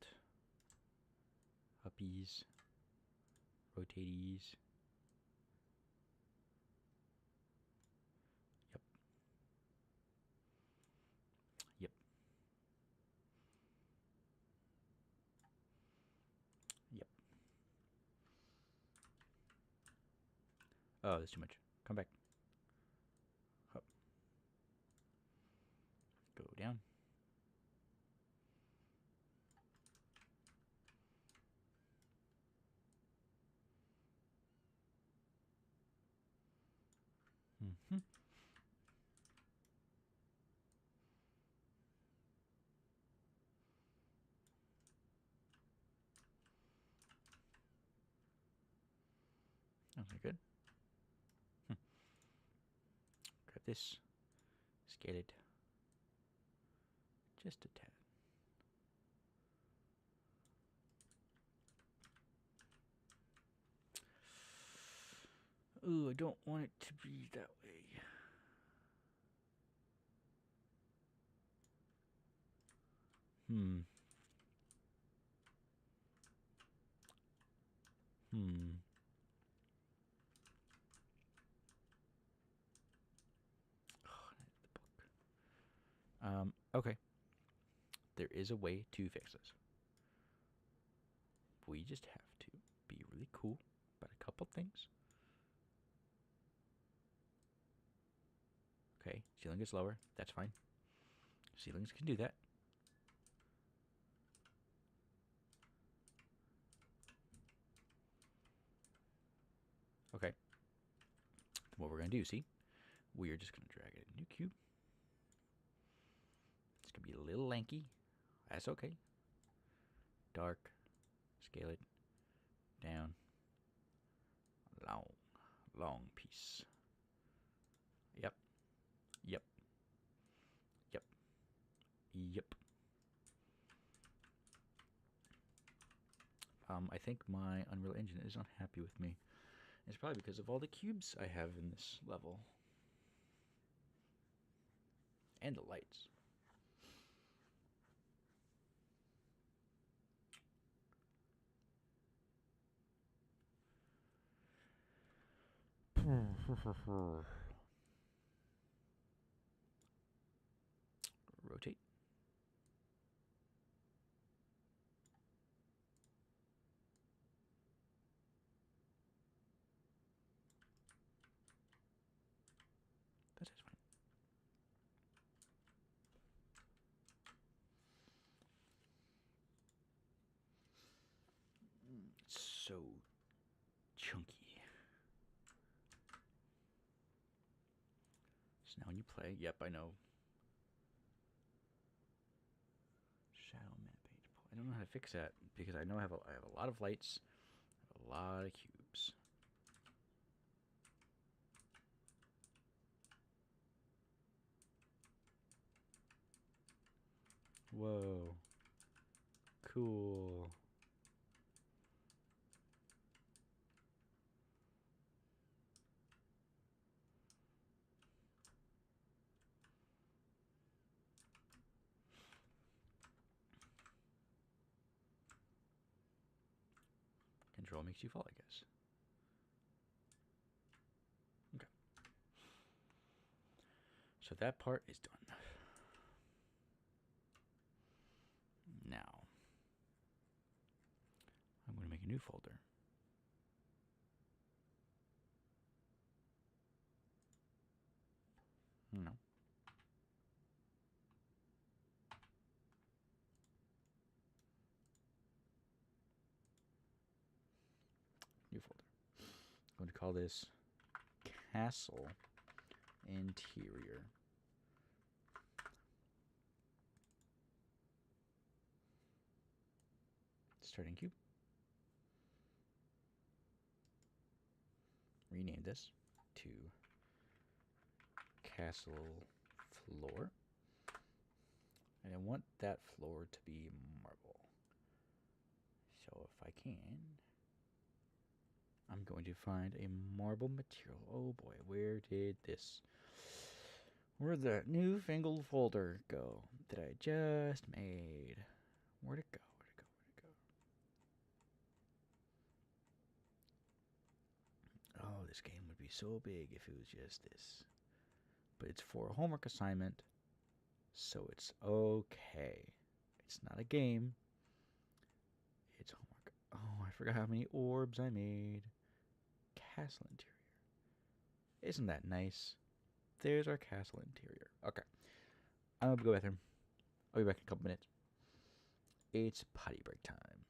Uppies. Rotaties. Yep. Yep. Yep. Oh, there's too much. Come back. Up. Go down. Mm-hmm. Okay, good. Grab this. Scale it. Just a tad. Ooh, I don't want it to be that way. Hmm. Hmm. Okay. There is a way to fix this. We just have to be really cool about a couple things. Okay, ceiling gets lower. That's fine. Ceilings can do that. Okay. What we're going to do, see? We are just going to drag a new cube. It's going to be a little lanky. That's okay. Dark. Scale it down. Long. Long piece. Yep. Yep. Yep. Yep. I think my Unreal Engine is unhappy with me. It's probably because of all the cubes I have in this level. And the lights. Rotate. That is fine. It's so chunky. So now when you play, yep, I know. Shadow map page. I don't know how to fix that because I know I have a lot of lights, a lot of cubes. Whoa. Cool. Control makes you fall, I guess. Okay. So that part is done. Now, I'm going to make a new folder. No. New folder. I'm going to call this Castle Interior. Starting cube. Rename this to Castle Floor. And I want that floor to be marble. So if I can, I'm going to find a marble material. Oh boy, where did where'd that newfangled folder go that I just made? Where'd it go? Where'd it go? Where'd it go? Oh, this game would be so big if it was just this. But it's for a homework assignment, so it's okay. It's not a game. It's homework. Oh, I forgot how many orbs I made. Castle interior. Isn't that nice? There's our castle interior. Okay. I'm gonna go to the bathroom. I'll be back in a couple minutes. It's potty break time.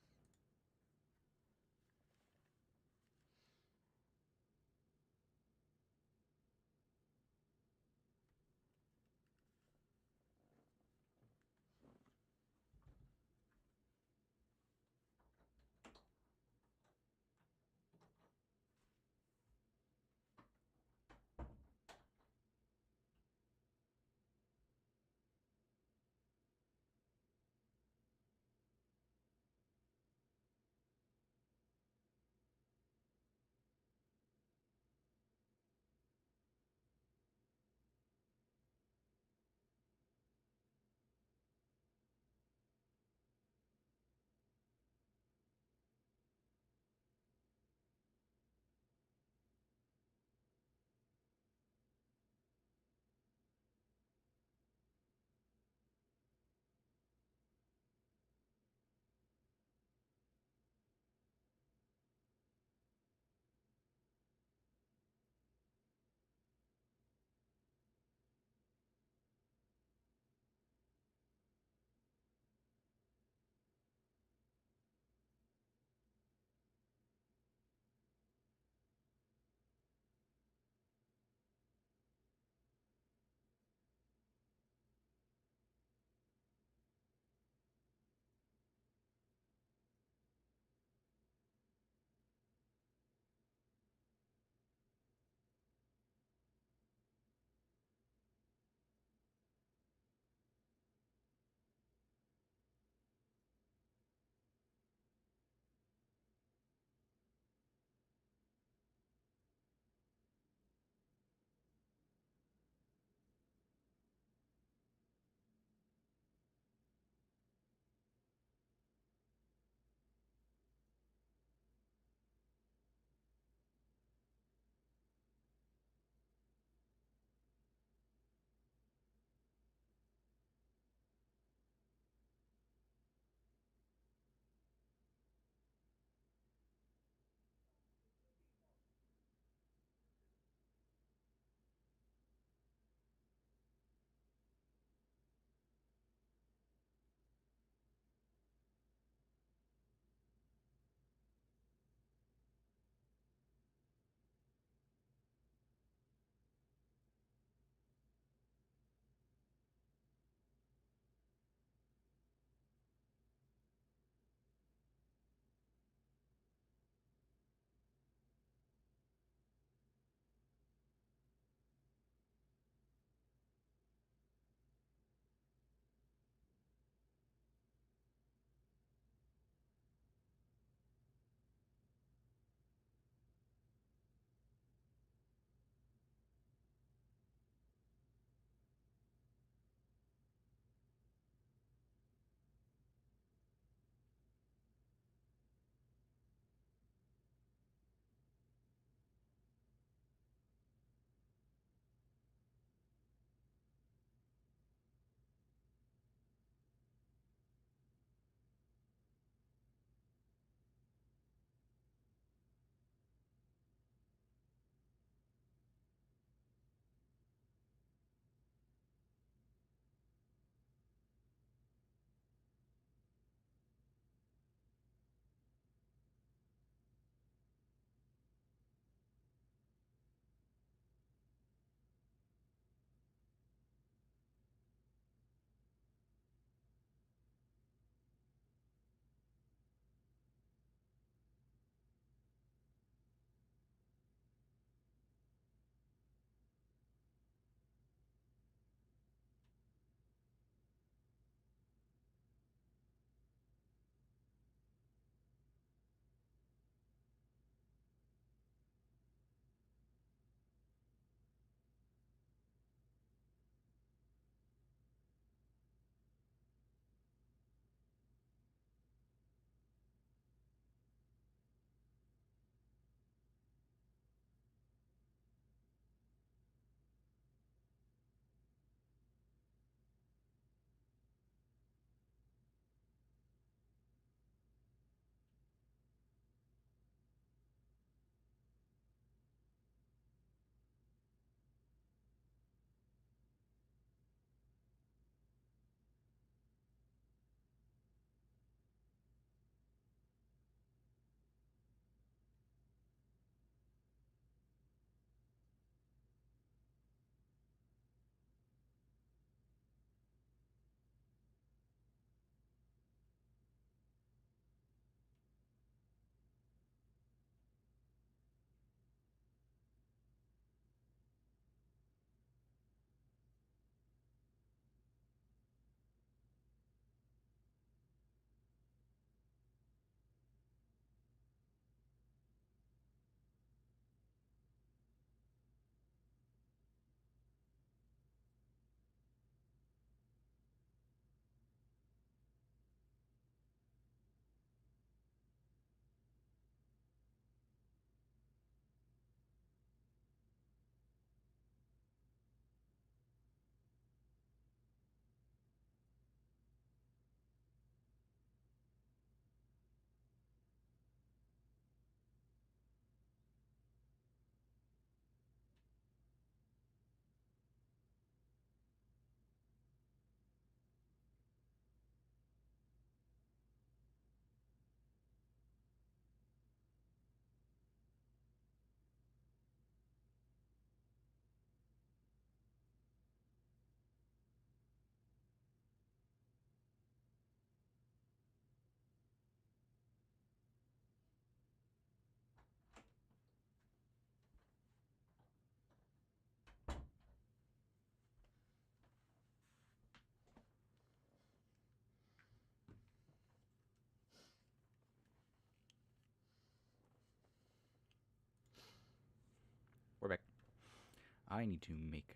I need to make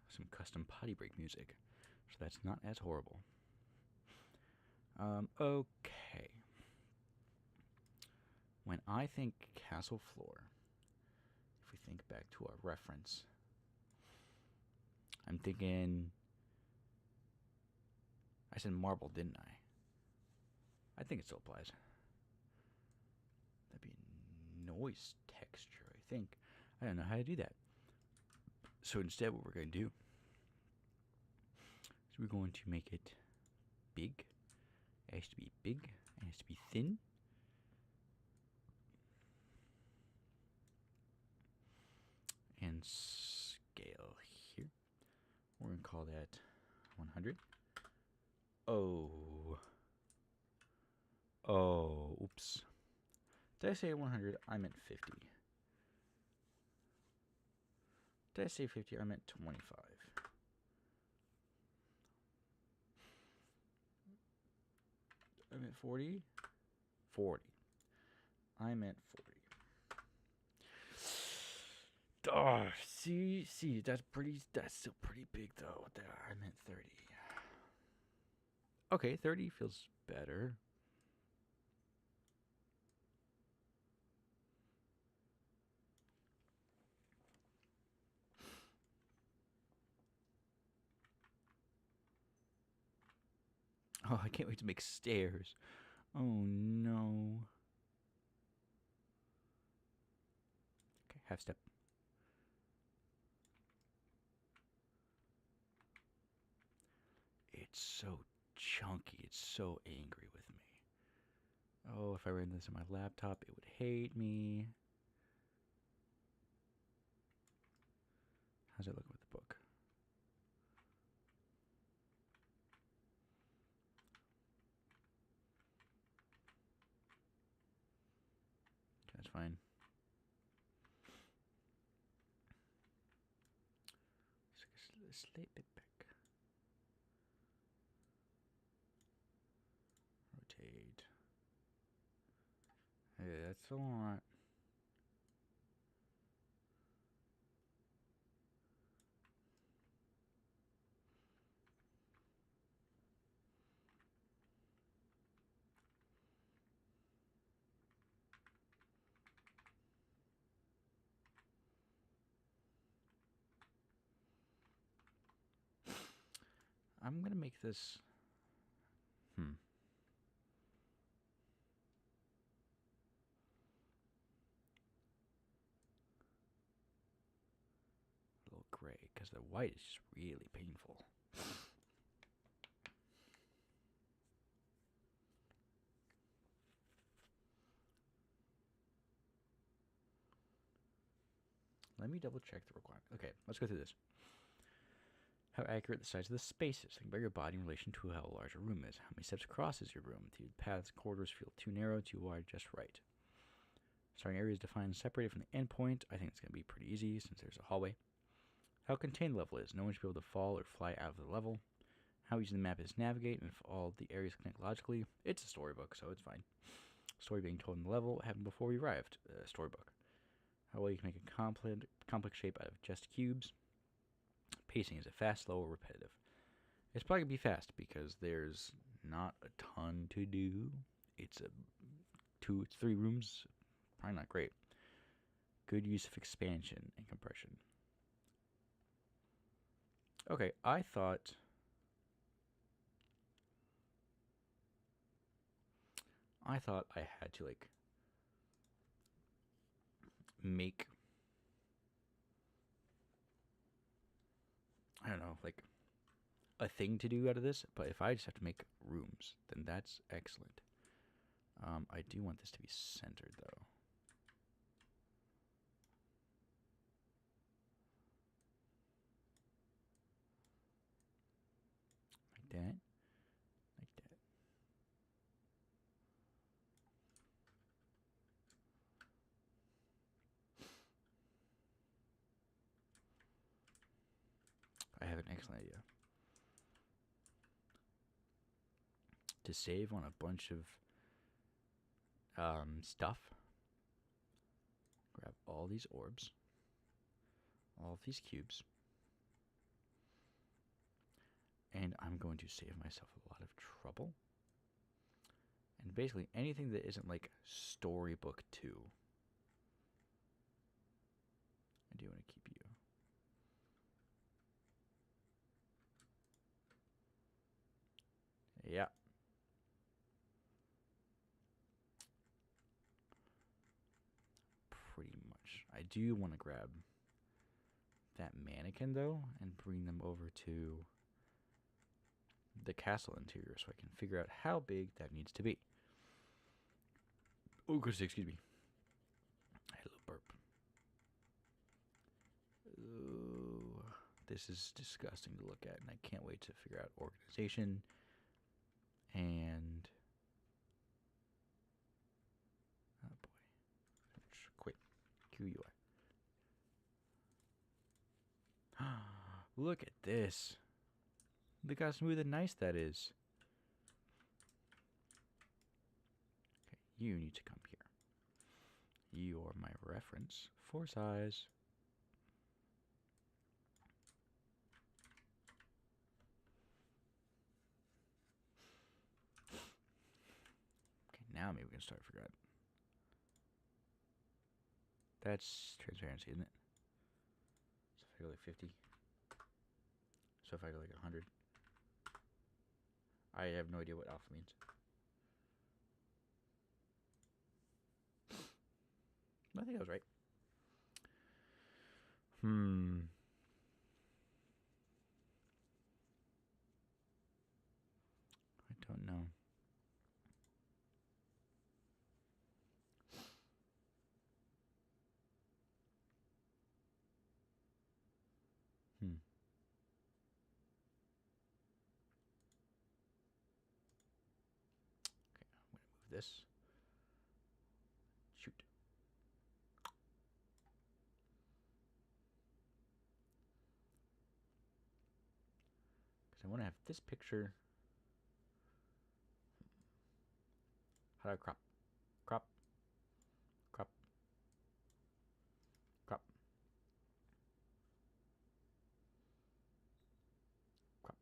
some custom potty break music, so that's not as horrible. Okay. When I think castle floor, if we think back to our reference, I'm thinking. I said marble, didn't I? I think it still applies. That'd be noise texture, I think. I don't know how to do that. So instead, what we're going to do is we're going to make it big. It has to be big. It has to be thin. And scale here. We're going to call that 100. Oh. Oh, oops. Did I say 100? I meant 50. Did I say 50? I meant 25. I meant 40? 40. I meant 40. Oh, see, that's still pretty big though. There, I meant 30. Okay, 30 feels better. Oh, I can't wait to make stairs. Oh no. Okay, half step. It's so chunky. It's so angry with me. Oh, if I ran this on my laptop, it would hate me. How's it look with the book? Okay, that's fine. Slight bit back. Rotate. Hey, that's a lot. I'm gonna make this. A little gray, because the white is just really painful. Let me double check the requirement. Okay, let's go through this. How accurate the size of the space is. Think about your body in relation to how large a room is. How many steps crosses your room? Do paths, corridors feel too narrow, too wide, just right? Starting area is defined and separated from the endpoint. I think it's going to be pretty easy since there's a hallway. How contained the level is. No one should be able to fall or fly out of the level. How easy the map is to navigate and if all the areas connect logically. It's a storybook, so it's fine. Story being told in the level happened before we arrived. Storybook. How well you can make a complex shape out of just cubes. Pacing, is it fast, slow, or repetitive? It's probably going to be fast because there's not a ton to do. It's a 3 rooms. Probably not great. Good use of expansion and compression. Okay, I thought I had to like make, I don't know, like a thing to do out of this, but if I just have to make rooms, then that's excellent. I do want this to be centered though. Like that. Like that. I have an excellent idea. To save on a bunch of stuff, grab all these orbs, all of these cubes. And I'm going to save myself a lot of trouble. And basically anything that isn't like Storybook 2. I do want to keep you. Yeah. Pretty much. I do want to grab that mannequin though and bring them over to the castle interior so I can figure out how big that needs to be. Oh, excuse me. I had a little burp. Ooh, this is disgusting to look at, and I can't wait to figure out organization and. Oh boy. Quit. QUI. Look at this. Look how smooth and nice that is. Okay, you need to come here. You are my reference for size. Okay, now maybe we can start figuring out. That's transparency, isn't it? So if I go like 50. So if I go like 100. I have no idea what alpha means. I think I was right. I don't know. Okay, I'm going to move this. Shoot. Because I want to have this picture. How do I crop? Crop. Crop. Crop. Crop.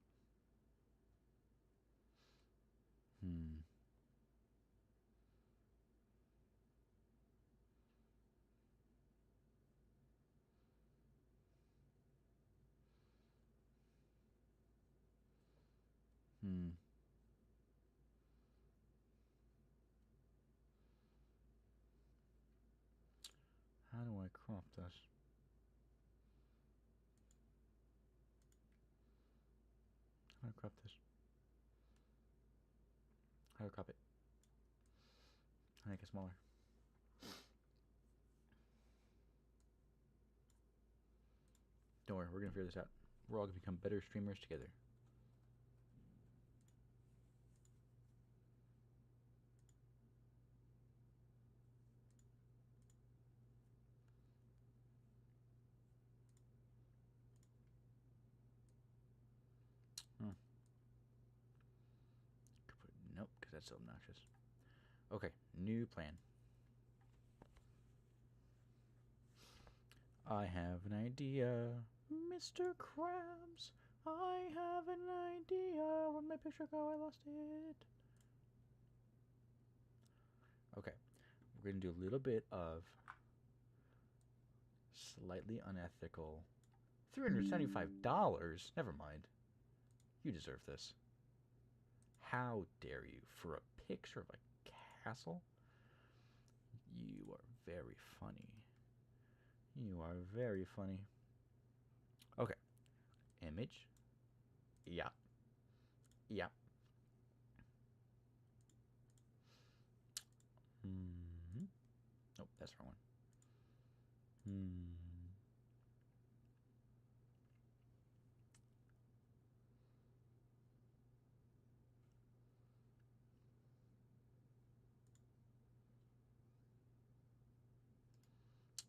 Hmm. How do I crop this? How do I crop this? How do I crop it? How do I make it smaller? Don't worry, we're going to figure this out. We're all going to become better streamers together. Nope, because that's so obnoxious. Okay, new plan. I have an idea, Mr. Krabs. I have an idea. Where'd my picture go? I lost it. Okay, we're going to do a little bit of slightly unethical. $375? Never mind. You deserve this. How dare you? For a picture of a castle? You are very funny. You are very funny. Okay. Image. Yeah. Yeah. Nope, that's the wrong one.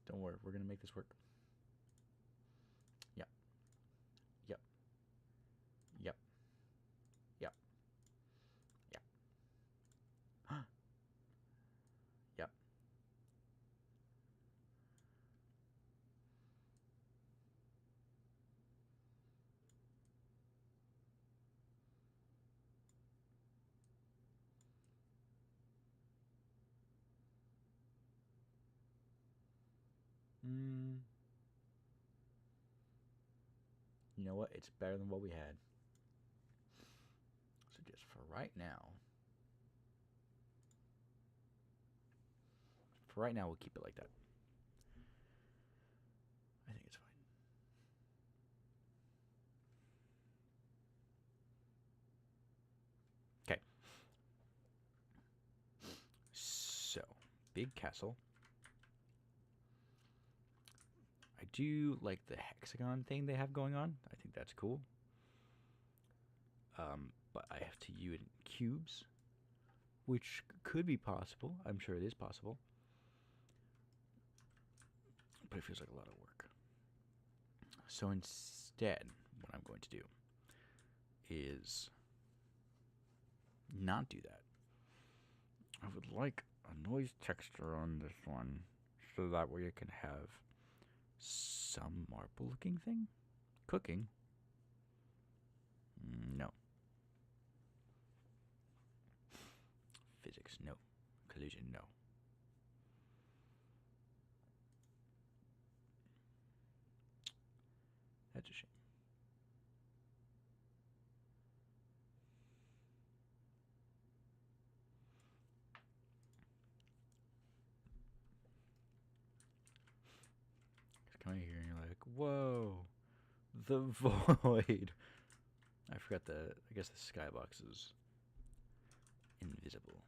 Don't worry, we're gonna make this work. Yep. Yep. Yep. Yep. Yep. Yep. You know what? It's better than what we had. So just for right now, we'll keep it like that. I think it's fine. Okay. So, big castle. I do like the hexagon thing they have going on. I think that's cool. But I have to use it in cubes, which could be possible. I'm sure it is possible. But it feels like a lot of work. So instead, what I'm going to do is not do that. I would like a noise texture on this one, so that way I can have some marble looking thing. Cooking? No. Physics? No. Collision? No. That's a shame. Come here and you're like, whoa, the void. I forgot I guess the skybox is invisible,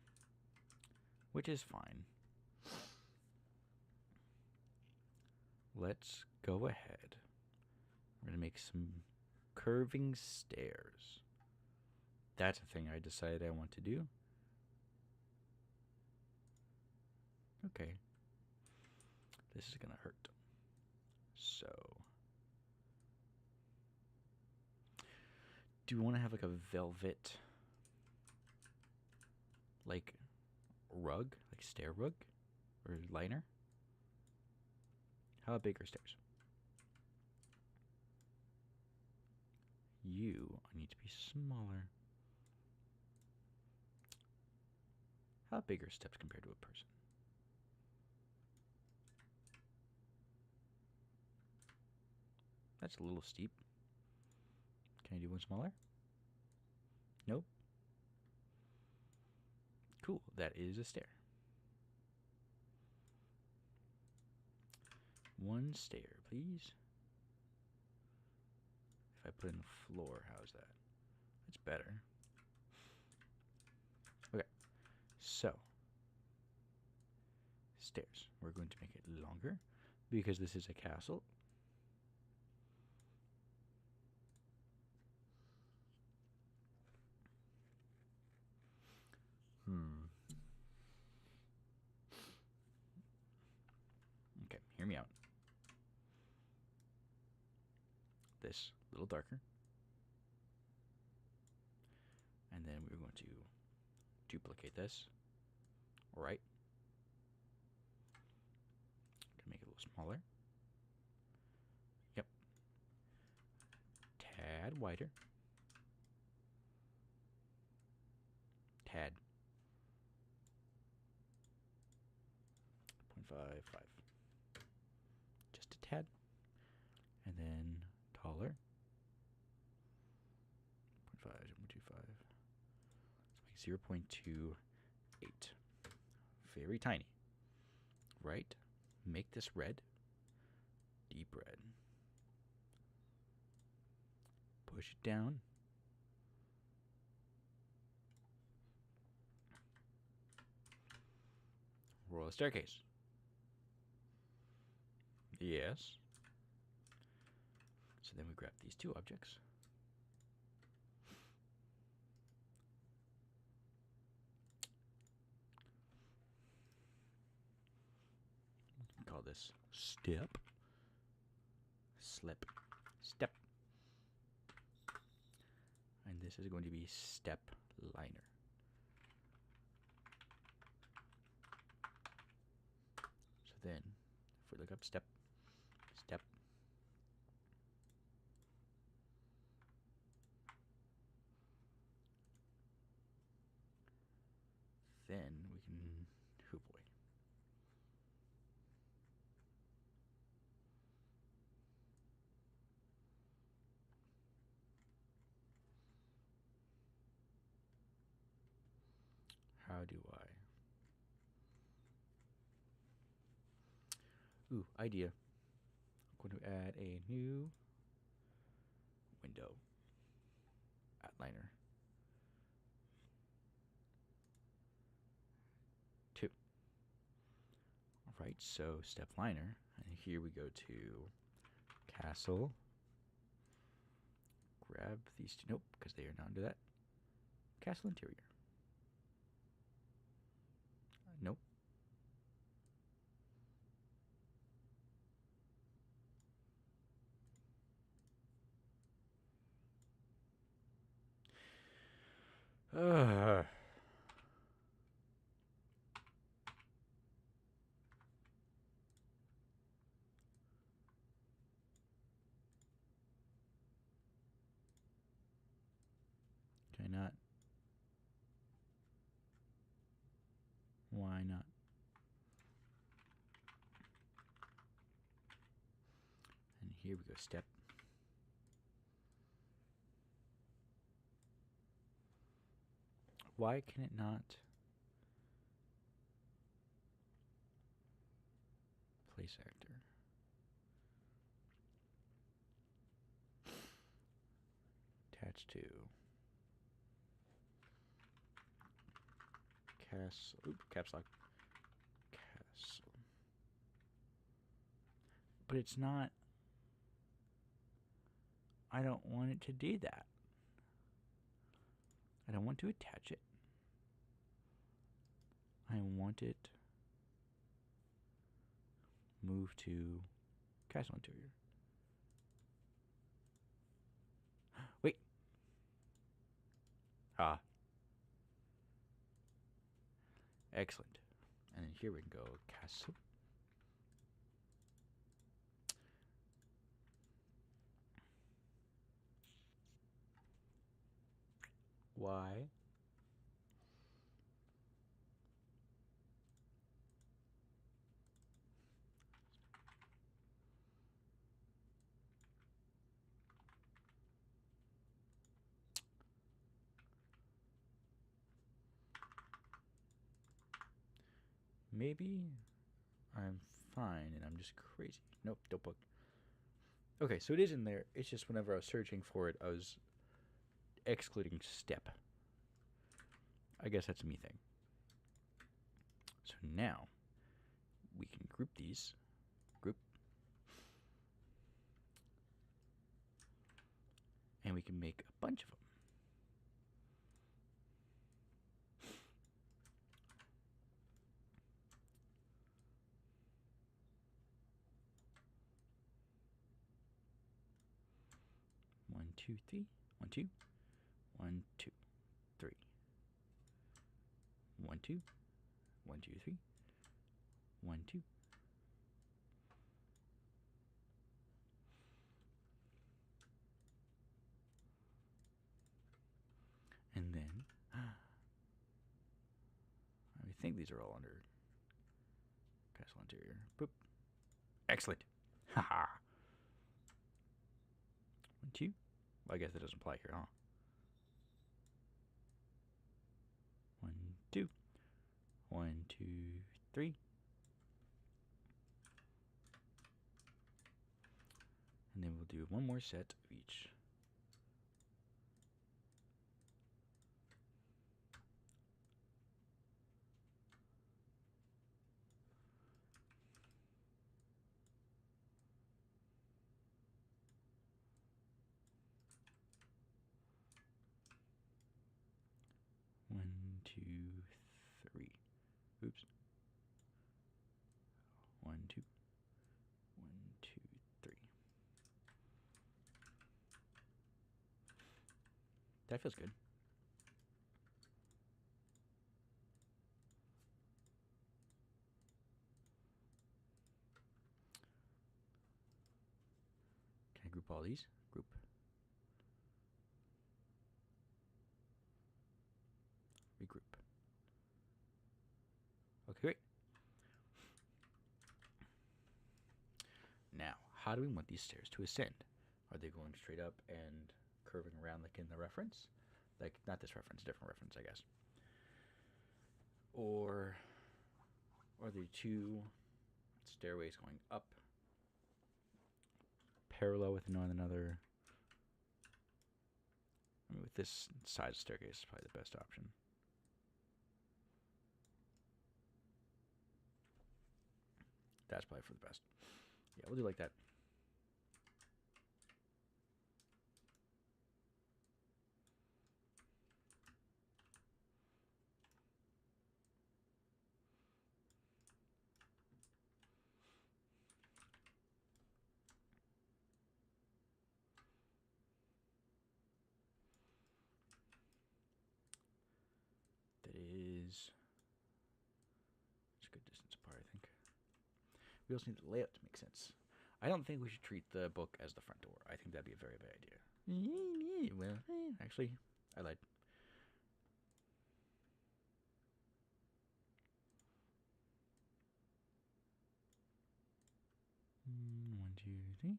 which is fine. Let's go ahead. We're going to make some curving stairs. That's a thing I decided I want to do. Okay. This is going to hurt. So, do you want to have like a velvet, like, rug? Like stair rug? Or liner? How big are stairs? You need to be smaller. How big are steps compared to a person? That's a little steep. Can I do one smaller? Nope. Cool, that is a stair. One stair, please. If I put in the floor, how's that? That's better. Okay, so stairs. We're going to make it longer because this is a castle. Okay, hear me out. This a little darker. And then we're going to duplicate this. Alright. Can make it a little smaller. Yep. Tad wider. Tad. 0.55. Just a tad. And then taller. 0.5, 0.25. Let's make 0.28. Very tiny. Right? Make this red. Deep red. Push it down. Roll a staircase. Yes. So then we grab these two objects. Call this step, slip, step. And this is going to be step liner. So then, if we look up step, step, then we can, oh boy. How do I? Ooh, idea. I'm going to add a new window outliner. 2. Alright, so step liner. And here we go to castle. Grab these two. Nope, because they are not under that. Castle interior. Nope. Ugh. Can I not? Why not? And here we go, step. Why can it not place actor? Attach to castle. Oop, caps lock. Castle. But it's not. I don't want it to do that. I don't want to attach it. I want it move to castle interior. Wait. Ah. Excellent. And then here we can go castle. Why? Maybe I'm fine and I'm just crazy. Nope, don't book. Okay, so it is in there. It's just whenever I was searching for it, I was excluding step. I guess that's a me thing. So now we can group these. Group. And we can make a bunch of them. One, two, three. 1, 2. 1, 2, 3. 1, 2. 1, 2, 3. 1, 2. And then I think these are all under castle interior. Boop. Excellent. Haha. 1, 2. Well, I guess that doesn't apply here, huh? 1, 2. 1, 2, 3. And then we'll do one more set of each. One, two, three. Oops. 1, 2. 1, 2, 3. That feels good. Can I group all these? Group. Regroup. Okay, great. Now, how do we want these stairs to ascend? Are they going straight up and curving around like in the reference? Like, not this reference, different reference, I guess. are the two stairways going up, parallel with one another. I mean, with this side staircase is probably the best option. That's probably for the best. Yeah, we'll do like that. That is... it's a good distance apart, I think. We also need the layout to make sense. I don't think we should treat the book as the front door. I think that'd be a very bad idea. Well, actually, I lied. One, two, three.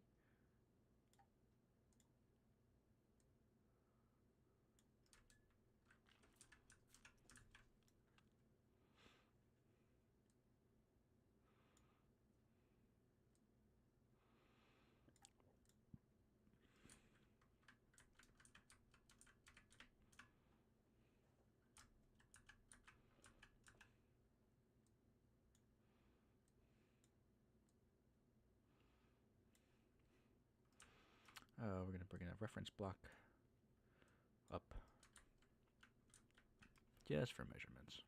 We're going to bring in a reference block up just for measurements.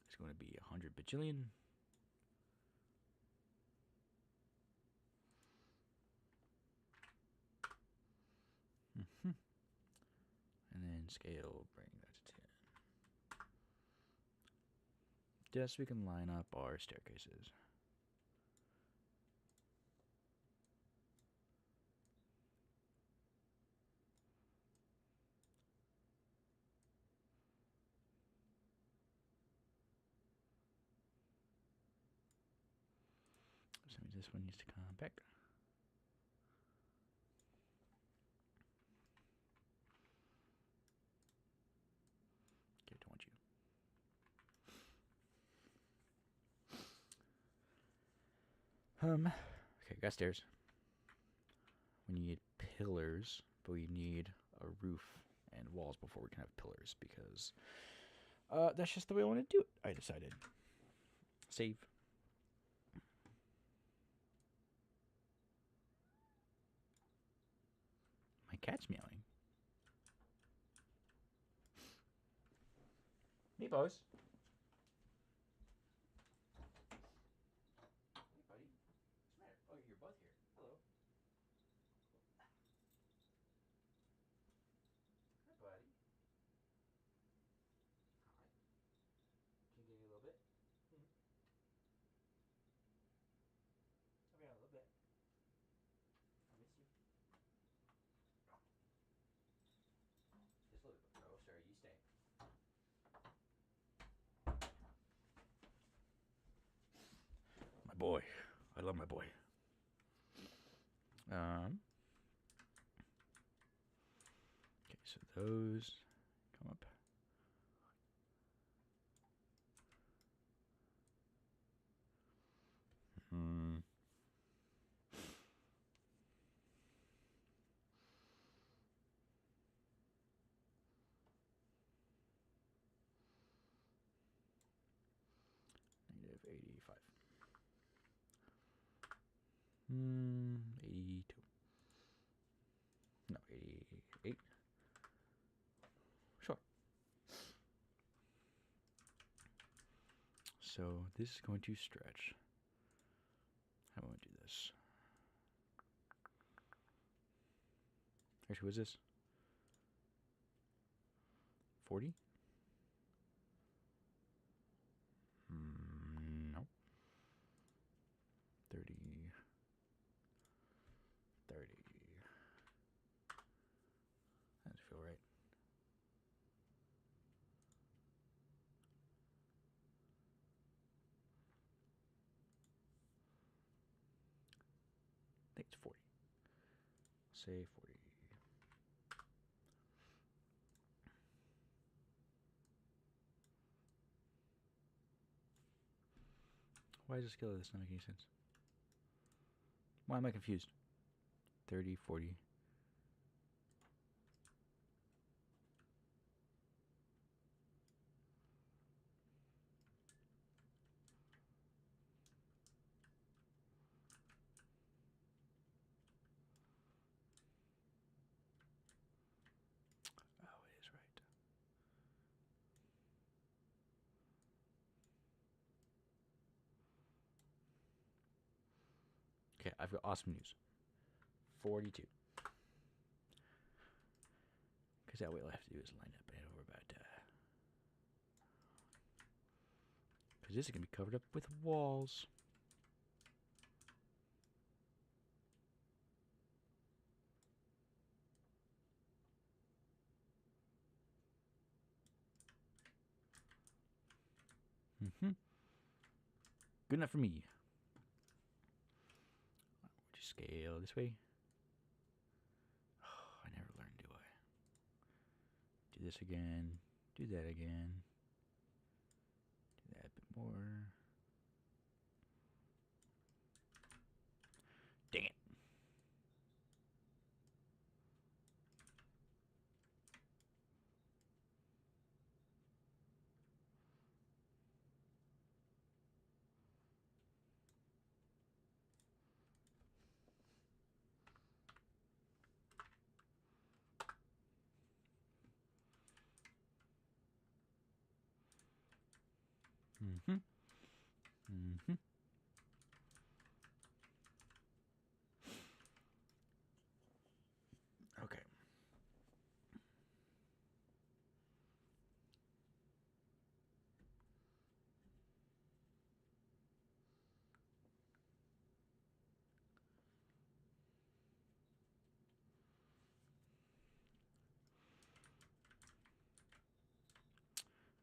It's going to be 100 bajillion. And then scale, bring that to 10. Just so we can line up our staircases. So this one needs to come back. Okay, don't want you. Okay, got stairs. We need pillars, but we need a roof and walls before we can have pillars because that's just the way I want to do it. I decided. Save. My cat's meowing. Hey, boys. Hey, buddy. What's the matter? Oh, you're both here. Hello. Hi, buddy. Hi. Can you give me a little bit? Okay, a little bit. I miss you. Just a little bit. Oh, sorry. You stay. My boy. I love my boy. Okay, so those come up. Negative 85. 82. No, 88. Sure. So this is going to stretch. How do I do this? Actually, what's this? 40? No. 30. 30. That doesn't feel right. I think it's 40. Say 40. Why does the scale of this not make any sense? Why am I confused? 30, 40. Oh, it is right. Okay, I've got awesome news. 42. Because that way all I have to do is line up and head over about... Because this is going to be covered up with walls. Good enough for me. Would you scale this way? Oh, I never learned, do I? Do this again. Do that again. Do that a bit more. Dang it. Okay.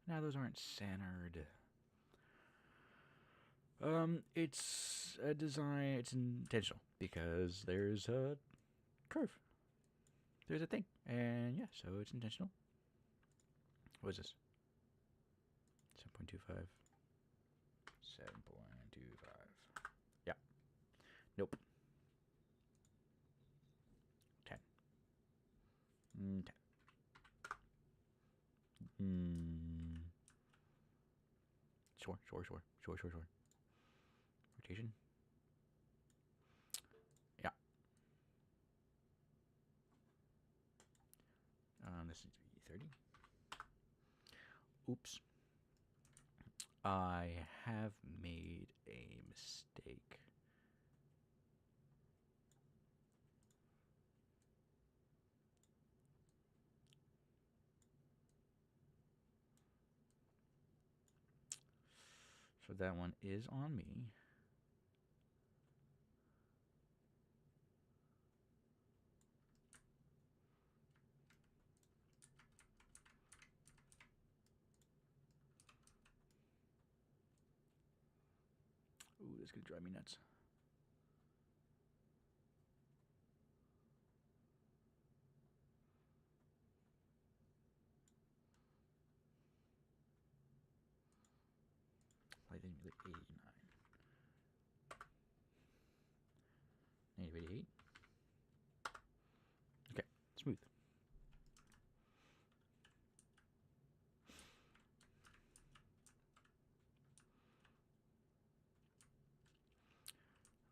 Now those aren't centered. It's a design. It's intentional because there's a curve. There's a thing, and yeah, so it's intentional. What is this? 7.25. 7.25. Yeah. Nope. 10. 10. Sure. Rotation. Yeah. This needs to be 30. Oops. I have made a mistake. So that one is on me. Ooh, this could drive me nuts. Like 89. 88. Okay, smooth.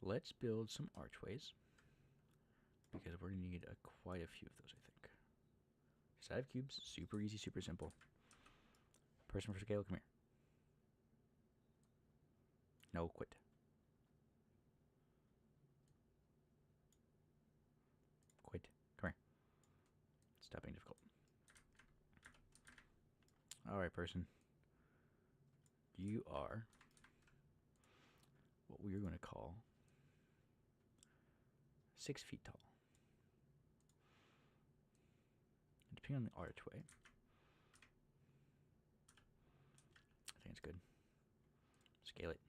Let's build some archways because we're going to need quite a few of those, I think. Because I have cubes. Super easy, super simple. Person for scale, come here. No, quit. Quit. Come here. Stop being difficult. Alright, person. You are what we are going to call 6 feet tall. And depending on the archway, I think it's good. Scale it.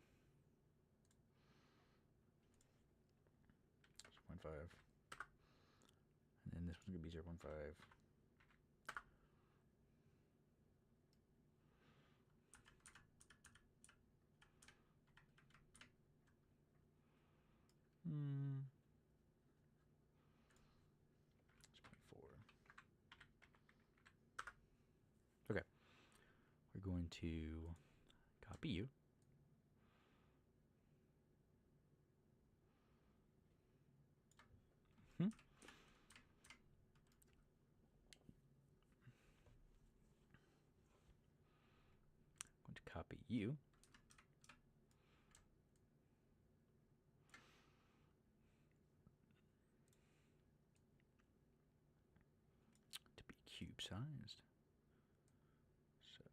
0.5. And then this one's going to be 0.5. to copy you. Going to copy you. To be cube sized. So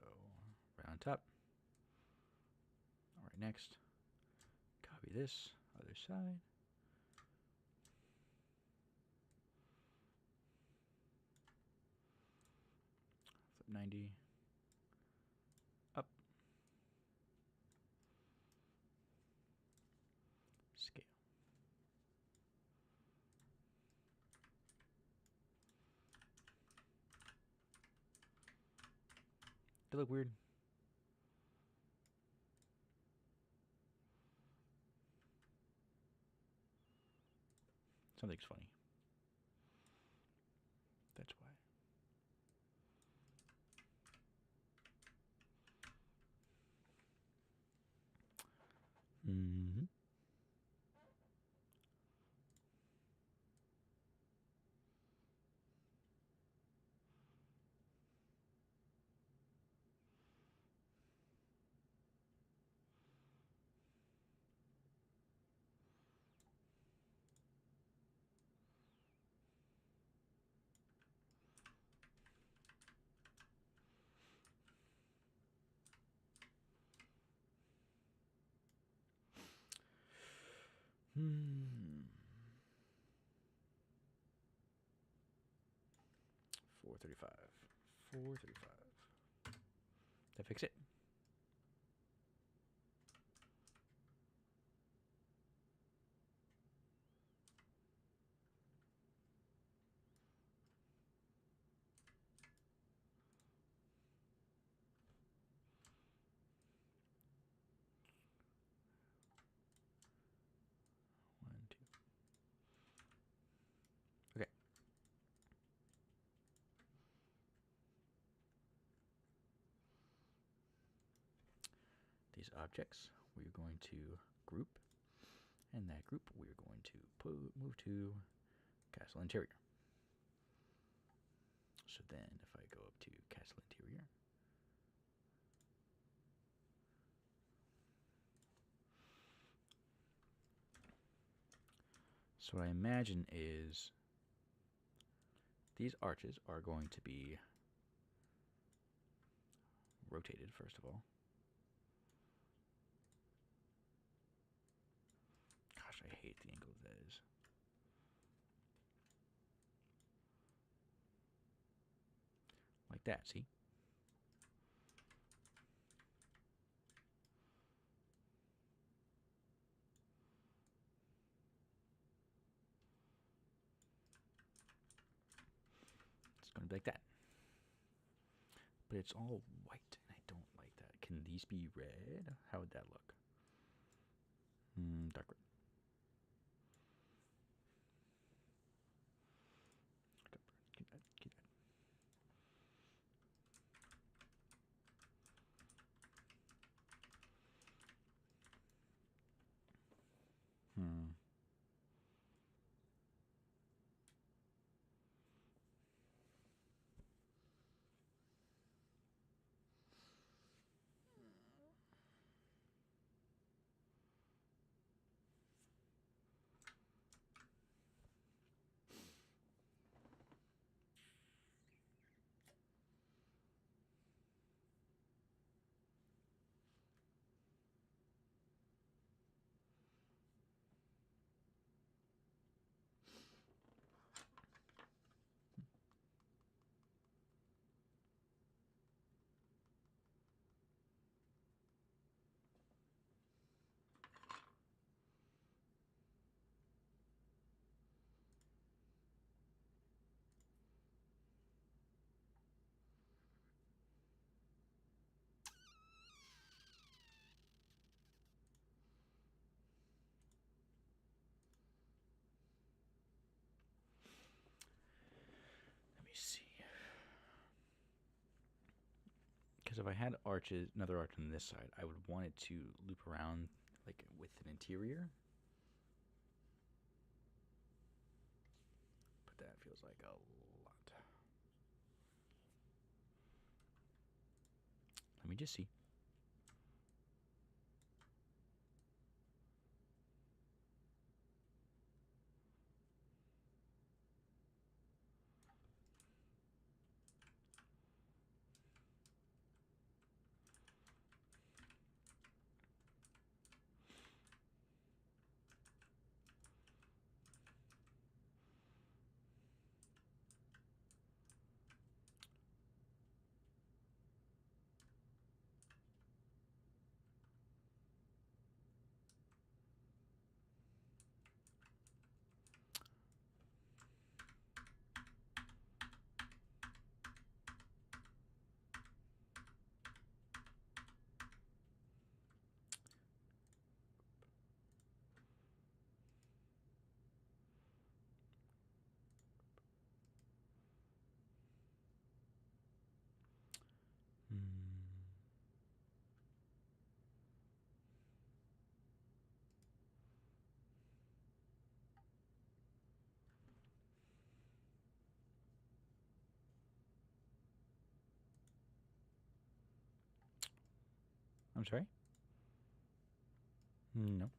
round top. All right, next. Copy this, other side. Flip 90. Up. Scale. They look weird. Something's funny. That's why. Mm-hmm. Hmm. 435. 435. That fix it? One, two. Okay. These objects we're going to group, and that group we're going to move to castle interior. So then if I go up to castle interior, so what I imagine is these arches are going to be rotated first of all. Gosh, I hate the angle that is. Like that, see? It's going to be like that. But it's all white, and I don't like that. Can these be red? How would that look? Dark red. Get that, get that. Because if I had arches, another arch on this side, I would want it to loop around like with an interior. But that feels like a lot. Let me just see. I'm sorry? No.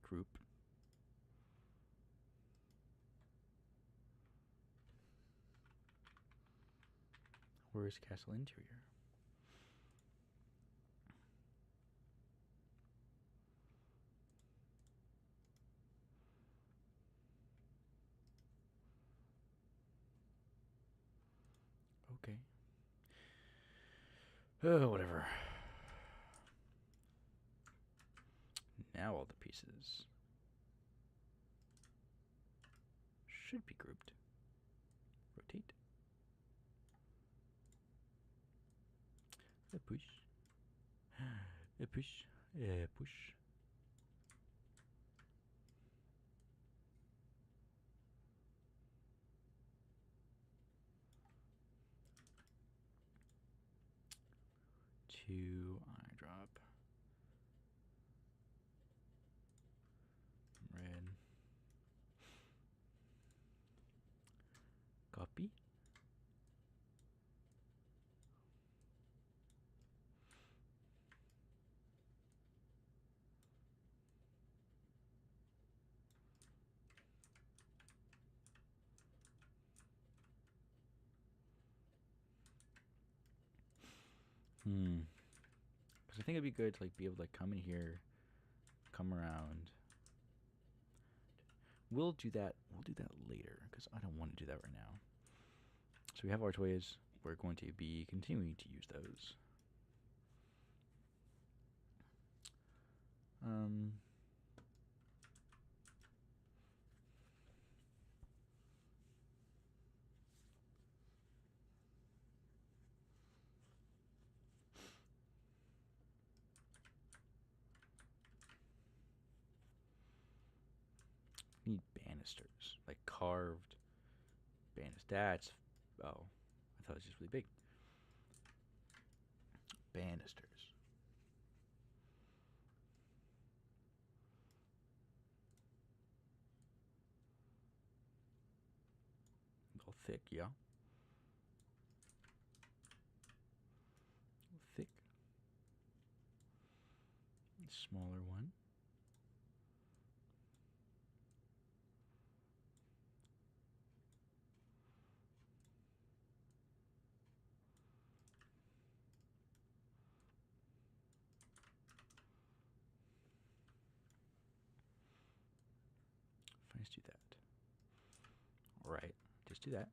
Group. Where's castle interior? Okay. Oh, whatever. Now all the pieces should be grouped. Rotate. A push. A push. A push. Two eye drop. Red. Copy. Because I think it'd be good to like be able to like come in here, come around. We'll do that. We'll do that later because I don't want to do that right now. So we have archways. We're going to be continuing to use those. Need banisters, like carved banisters. That's, oh, I thought it was just really big. Banisters. A little thick, yeah. Thick. Smaller one. Let's do that. All right, just do that.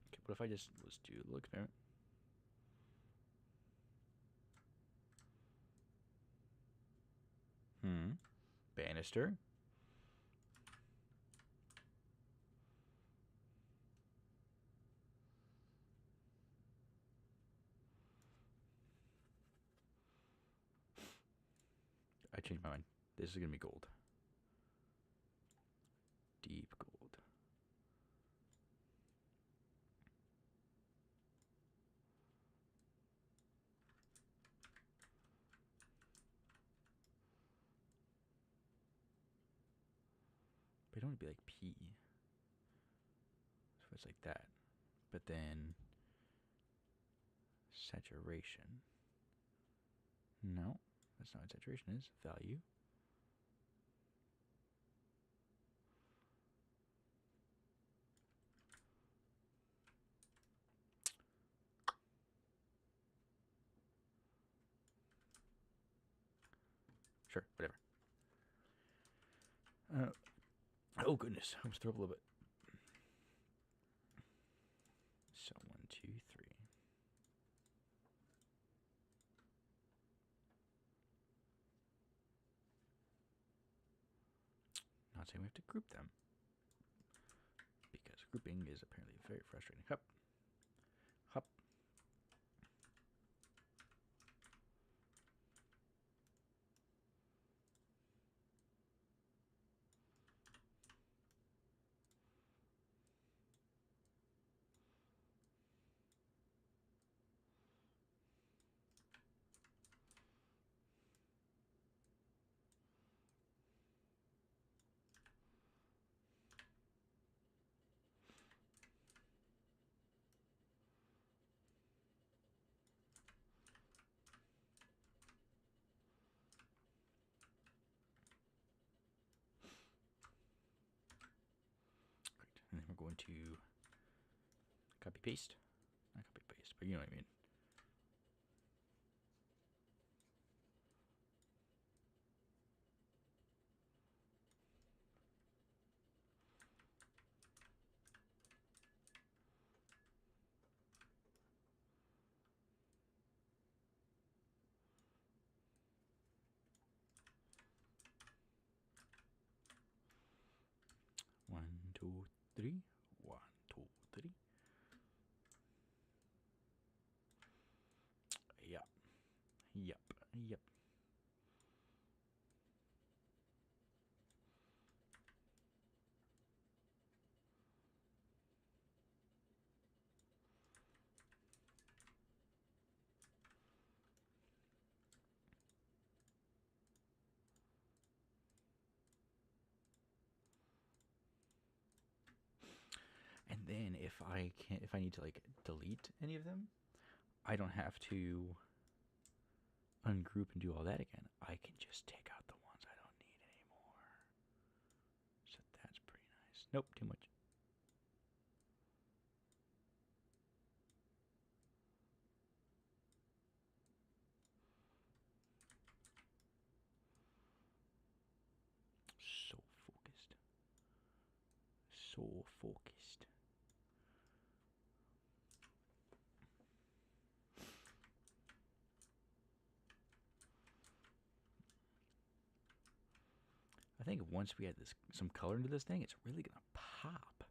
Okay, what if I just, let's do a little experiment. Banister. I changed my mind. This is going to be gold. Deep gold. But it don't want to be like P. So it's like that. But then saturation. No, that's not what saturation is. Value. Sure, whatever. Oh goodness, I almost threw up a little bit. So 1, 2, 3. Not saying we have to group them, because grouping is apparently very frustrating. Hup, hup. Great. And then we're going to copy paste. Not copy paste, but you know what I mean. One, two, three. 1, 2, 3. Yep. Yep. Yep. And then if I need to like delete any of them, I don't have to ungroup and do all that again. I can just take out the ones I don't need anymore. So that's pretty nice. Nope, too much. So focused. So focused. I think once we add some color into this thing, it's really gonna pop.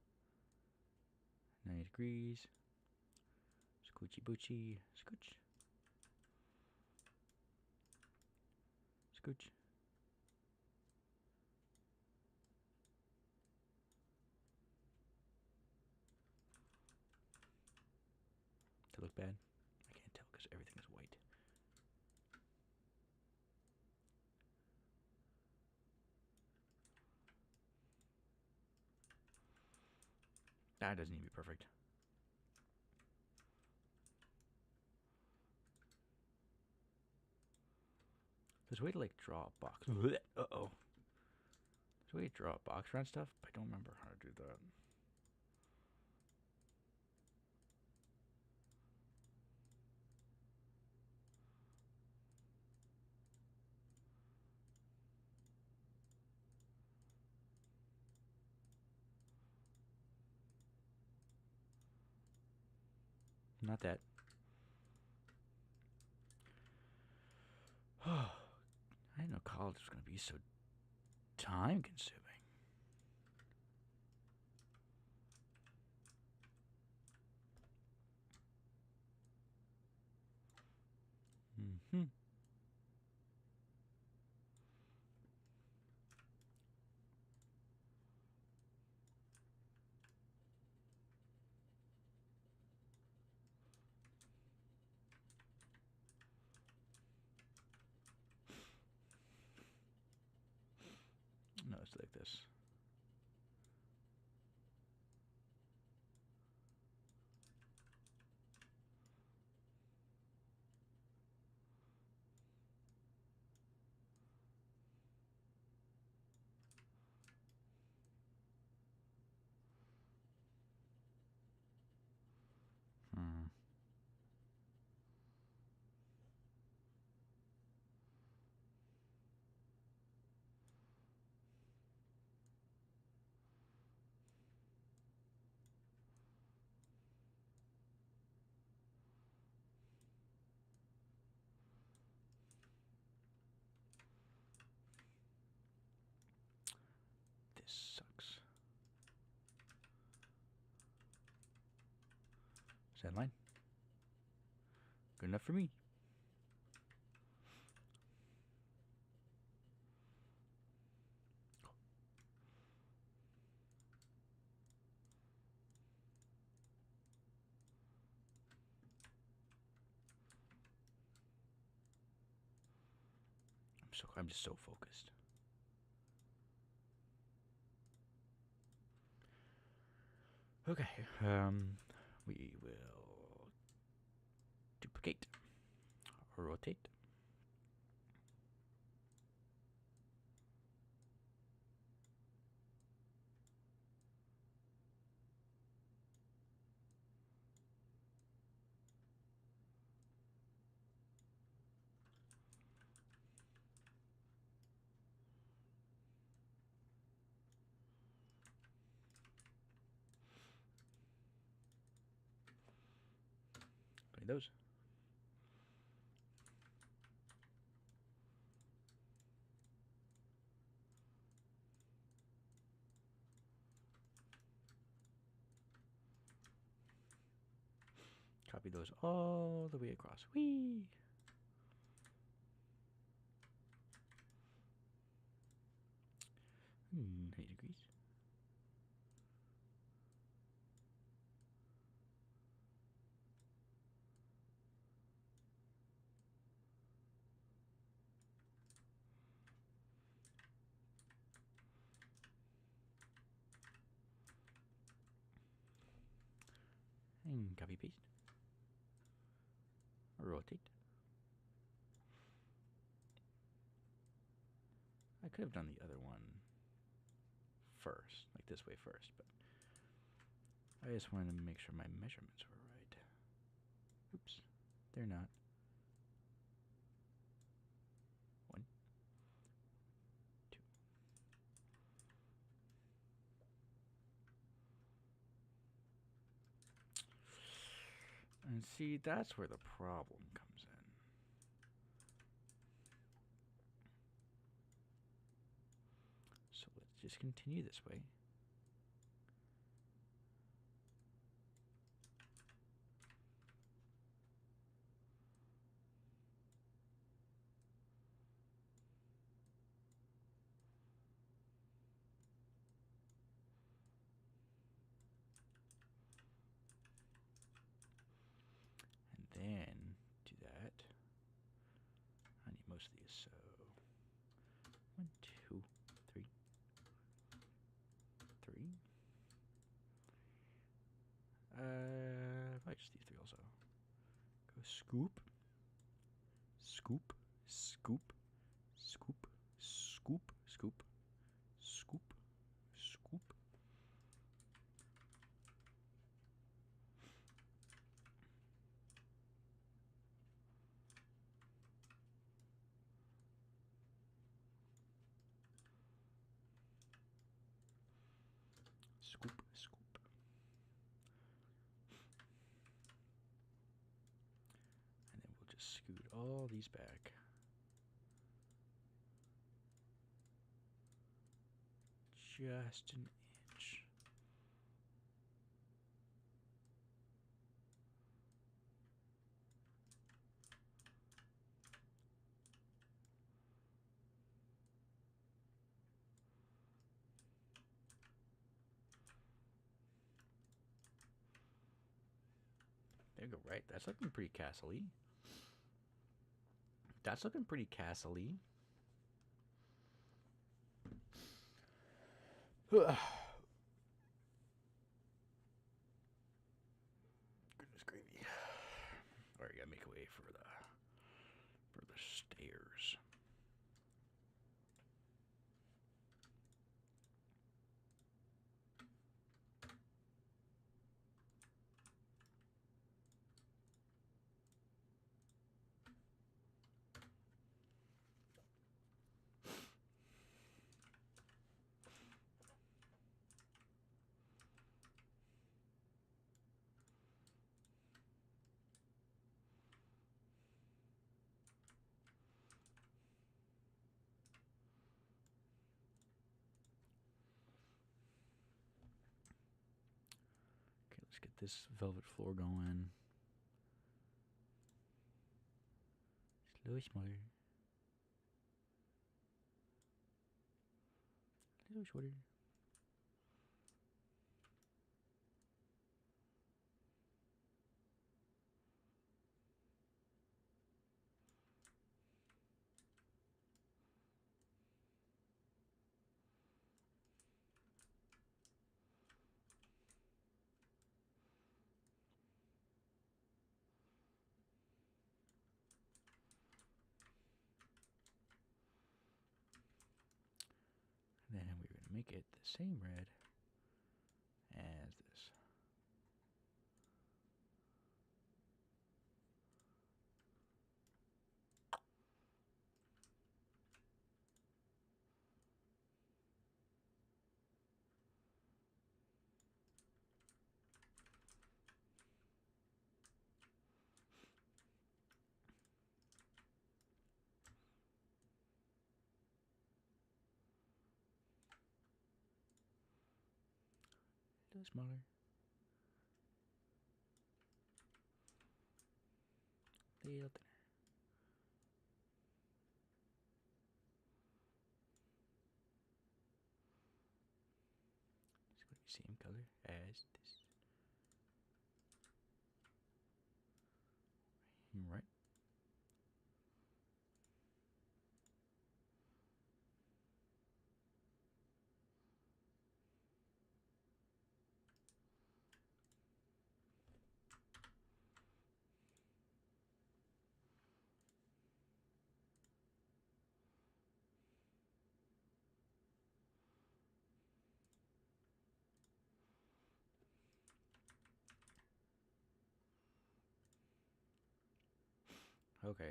90 degrees. Scoochy boochy. Scooch. Scooch. Does it look bad? I can't tell because everything is white. That doesn't need to be perfect. There's a way to like draw a box. Uh-oh. There's a way to draw a box around stuff, but I don't remember how to do that. Not that. I didn't know college was going to be so time consuming. Mm-hmm. No, it's like this. Hmm. This sucks. Is that line? Good enough for me. I'm just so focused. Okay. We will duplicate, rotate. Like those. Copy those all the way across. Whee! 90 degrees. And copy paste. Rotate. I could have done the other one first, like this way first, but I just wanted to make sure my measurements were right. Oops, they're not. 1, 2. And see, that's where the problem comes in. So let's just continue this way. And then do that. I need most of these, so 1, 2, 3, 3. I just do 3 also. Go scoop, scoop, scoop, scoop, scoop, scoop, scoop, scoop. Scoop, scoop. And then we'll just scoot all these back. just an inch. There you go, right? That's looking pretty castle-y. That's looking pretty castle-y. Goodness gravy. All right, gotta make a way for the stairs. Okay, let's get this velvet floor going. Slow, smaller. A little shorter. And then we're going to make it the same red as this. A little smaller. A little thinner. It's going to be the same color as this. Right. Okay.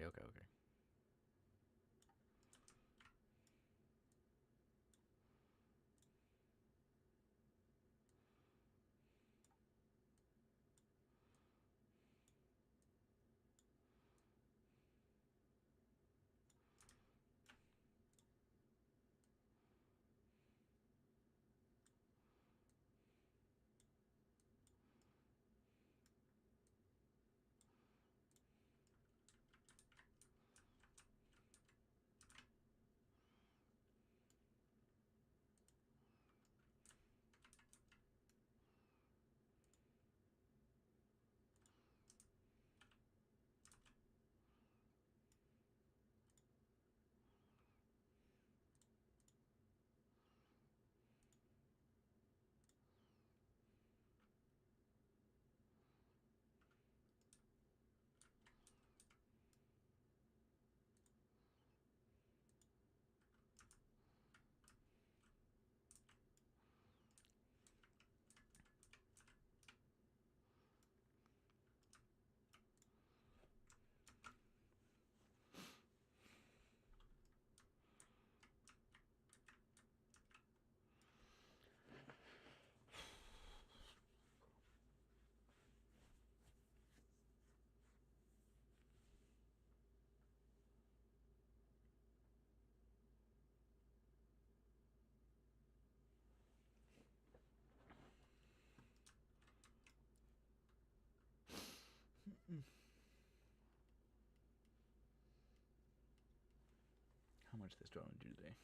much of this do I want to do today?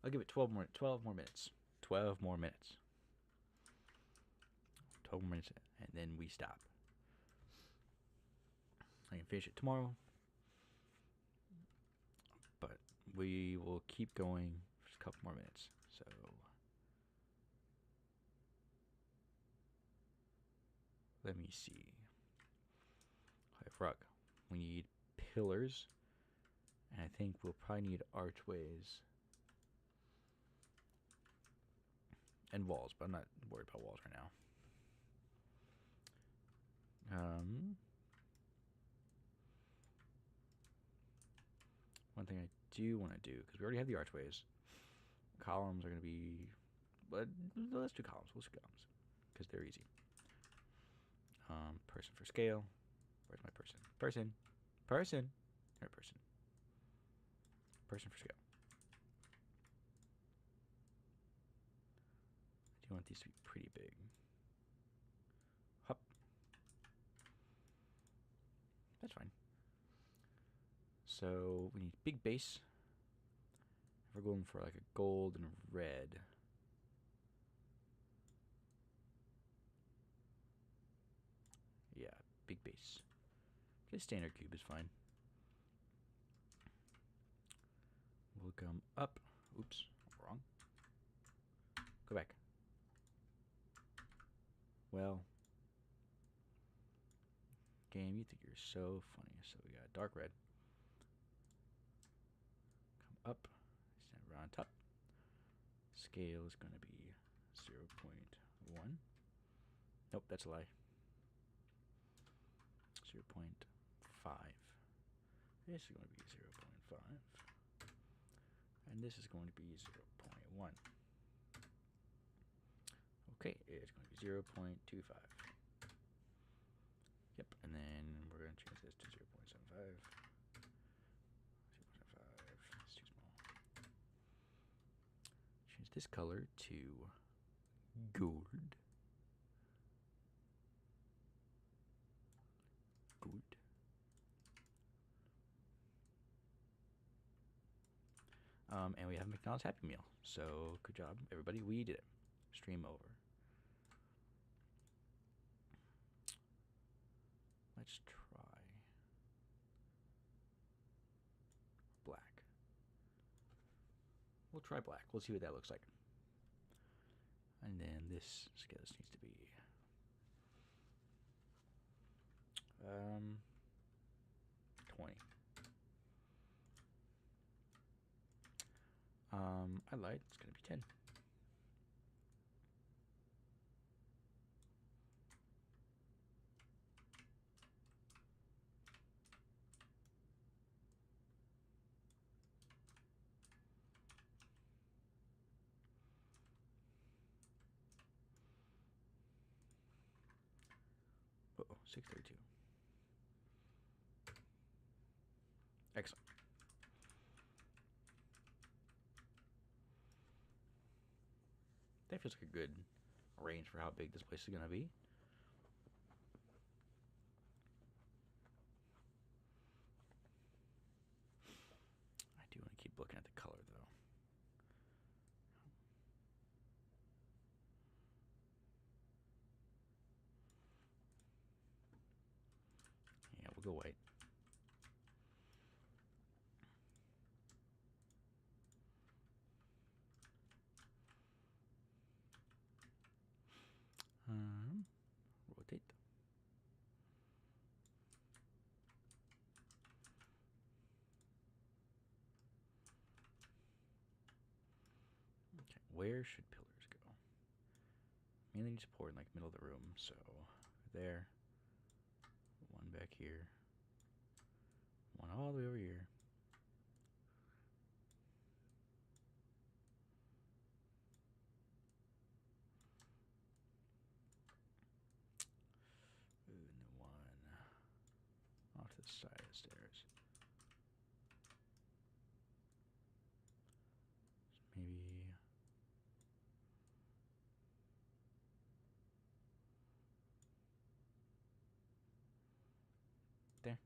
I'll give it 12 more minutes. 12 more minutes. 12 more minutes, and then we stop. I can finish it tomorrow, but we will keep going for a couple more minutes. So let me see. I forgot. We need pillars, and I think we'll probably need archways and walls, but I'm not worried about walls right now. One thing I do want to do, because we already have the archways, columns are going to be, but let's do columns. Let's do columns, because they're easy. Person for scale. Where's my person? Person. Person. Or person. Person for scale. I do want these to be pretty big. Hup. That's fine. So we need big base. If we're going for like a gold and a red. Yeah, big base. Just standard cube is fine. We'll come up. Oops, wrong. Go back. Well, game, you think you're so funny. So we got dark red. Come up. Stand right on top. Scale is going to be 0.1. Nope, that's a lie. 0.5. This is going to be 0.5. And this is going to be 0.1. Okay, it's going to be 0.25. Yep, and then we're going to change this to 0.75. 0.75, it's too small. Change this color to gold. Good. And we have McDonald's Happy Meal. So, good job, everybody. We did it. Stream over. Let's try black. We'll try black. We'll see what that looks like. And then this scale needs to be 20. I lied. It's going to be 10. Uh-oh, 632. Excellent. That feels like a good range for how big this place is going to be. I do want to keep looking at the color, though. Yeah, we'll go white. Rotate. Okay, where should pillars go? Mainly just pour in like middle of the room, so there. One back here. One all the way over here. Ooh, and then one off to the side of the stairs. So maybe there.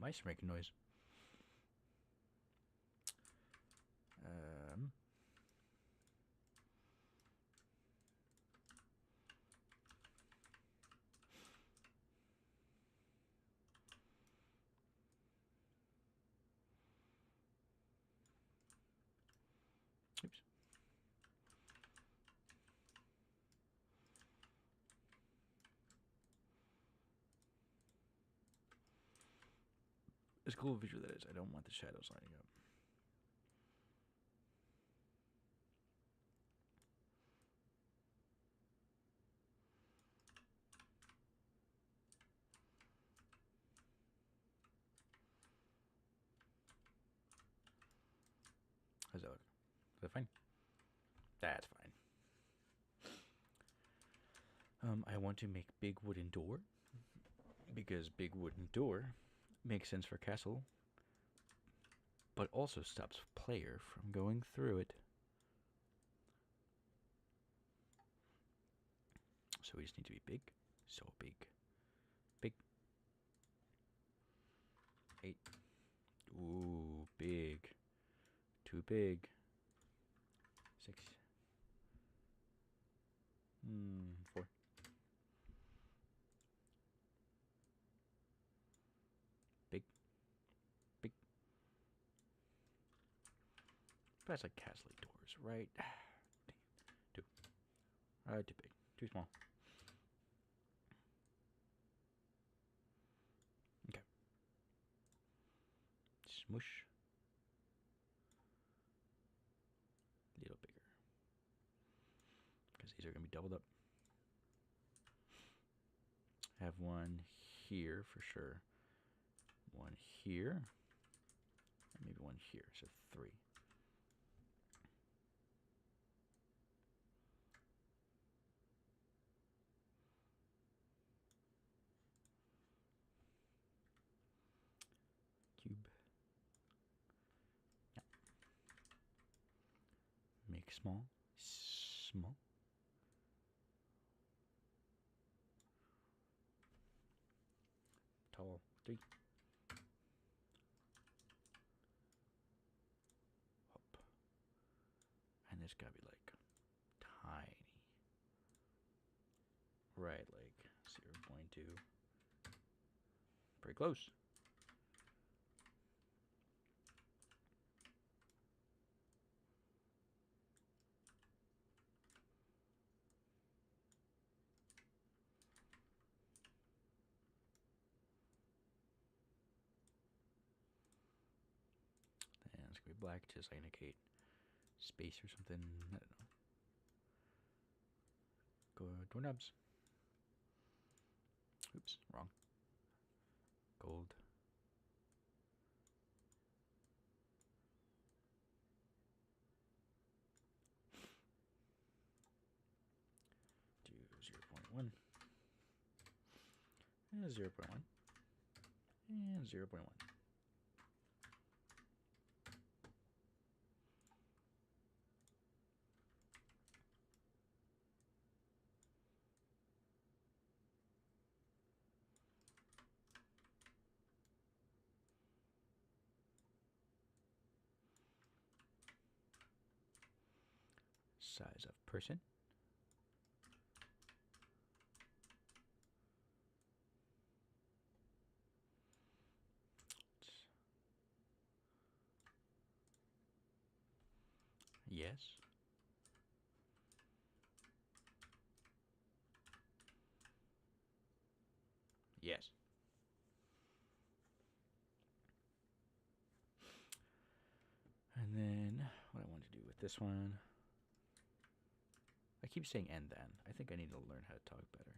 mice are making noise. Oops. As cool a visual that is, I don't want the shadows lining up. How's that look? Is that fine? That's fine. I want to make big wooden door because big wooden door makes sense for castle, but also stops player from going through it. So we just need to be big. So big. Big. 8. Ooh, big. Too big. 6. 4. Big. Big. That's like castle doors, right? 2. Too big. Too small. Okay. Smush. A little bigger. Because these are going to be doubled up. Have one here for sure. One here. And maybe one here. So 3. Cube. Yeah. Make small. Small. Tall. 3. Up. And this gotta be like tiny. Right, like 0.2. Pretty close. And it's gonna be black to indicate space or something. I don't know. Go doorknobs. Oops, wrong. Gold. Do 0.1. And 0.1. And 0.1. Size of person. Yes. Yes. And then what I want to do with this one. I keep saying and then. I think I need to learn how to talk better.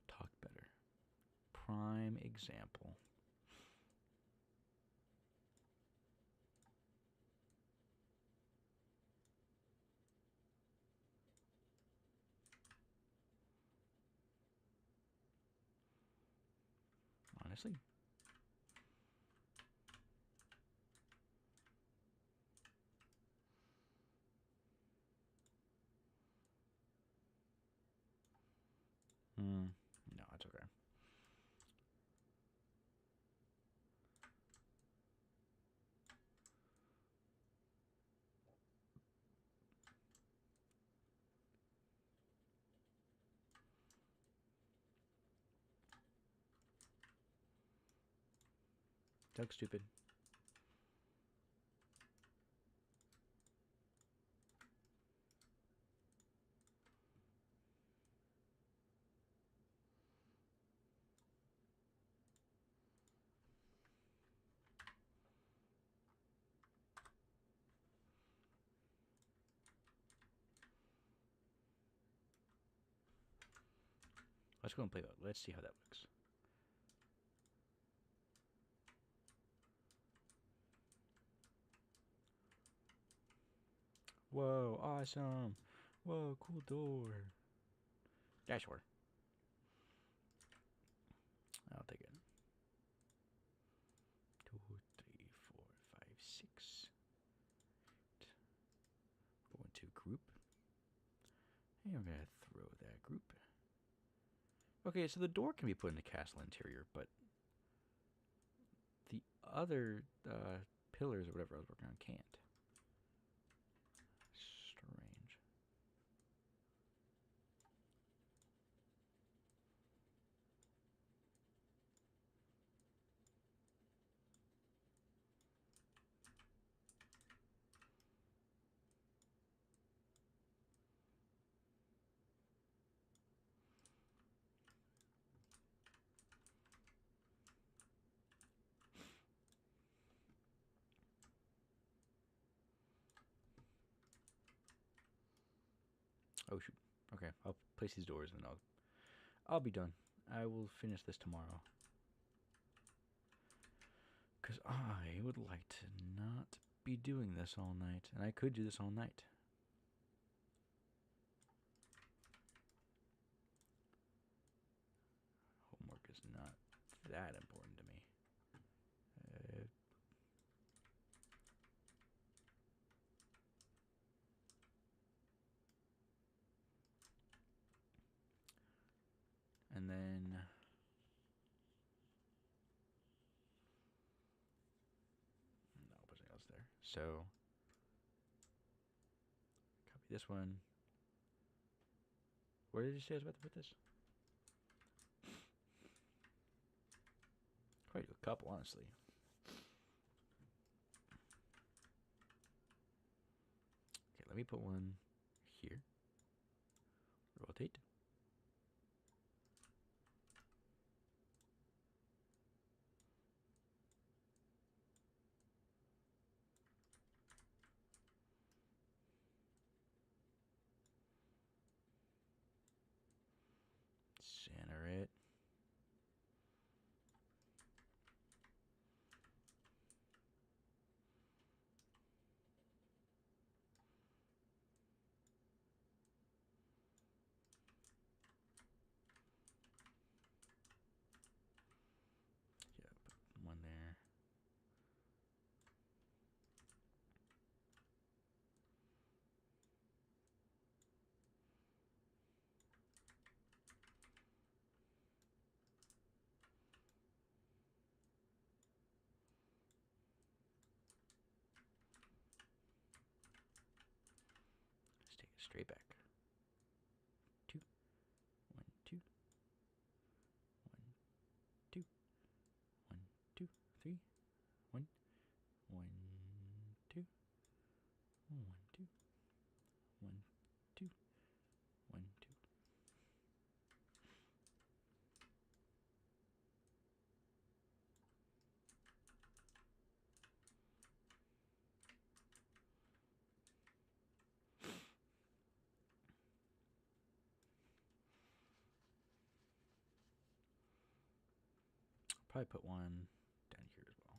Talk better. Prime example. Honestly. No, it's okay. Doug stupid. Let's go and play that. Let's see how that looks. Whoa, awesome. Whoa, cool door. Yeah, sure. I'll take it. 2, 3, 4, 5, 6. Go into group. And we're going to throw that group. Okay, so the door can be put in the castle interior, but the other pillars or whatever I was working on can't. Strange. Oh shoot. Okay, I'll place these doors and then I'll be done. I will finish this tomorrow. Because I would like to not be doing this all night. And I could do this all night. Homework is not that important to me. And then no nothing else there. So copy this one. Where did you say I was about to put this? Probably do a couple, honestly. Okay, let me put one here. Rotate. Center it. Yeah, put one there. Let's take it straight back. 2, 1, 2, 1, 2, 1, 2, 3, 1, 1, 2, 1, 2, 1, 2, 1, 2. Probably put one down here as well.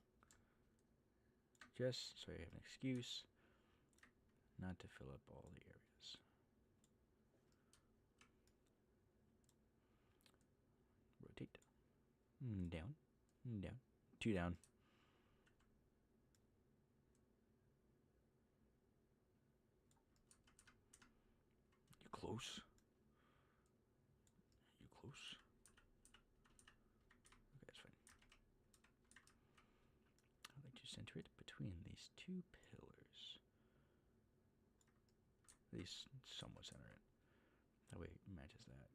Just so I have an excuse not to fill up all the areas. Rotate. Down. Down. 2 down. You close? You close? Okay, that's fine. I'd like to center it between these 2 pillars. At least somewhat center it. That way it matches that.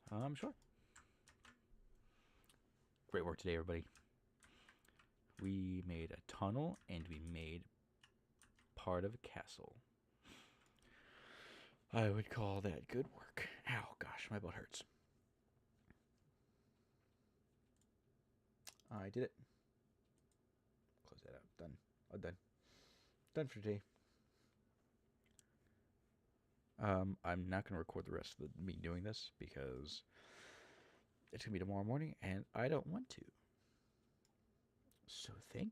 Sure. Great work today, everybody. We made a tunnel and we made part of a castle. I would call that good work. Ow, gosh, my butt hurts. I did it. Close that out. Done. I'm done. Done for today. I'm not going to record the rest of me doing this because it's going to be tomorrow morning and I don't want to. So thank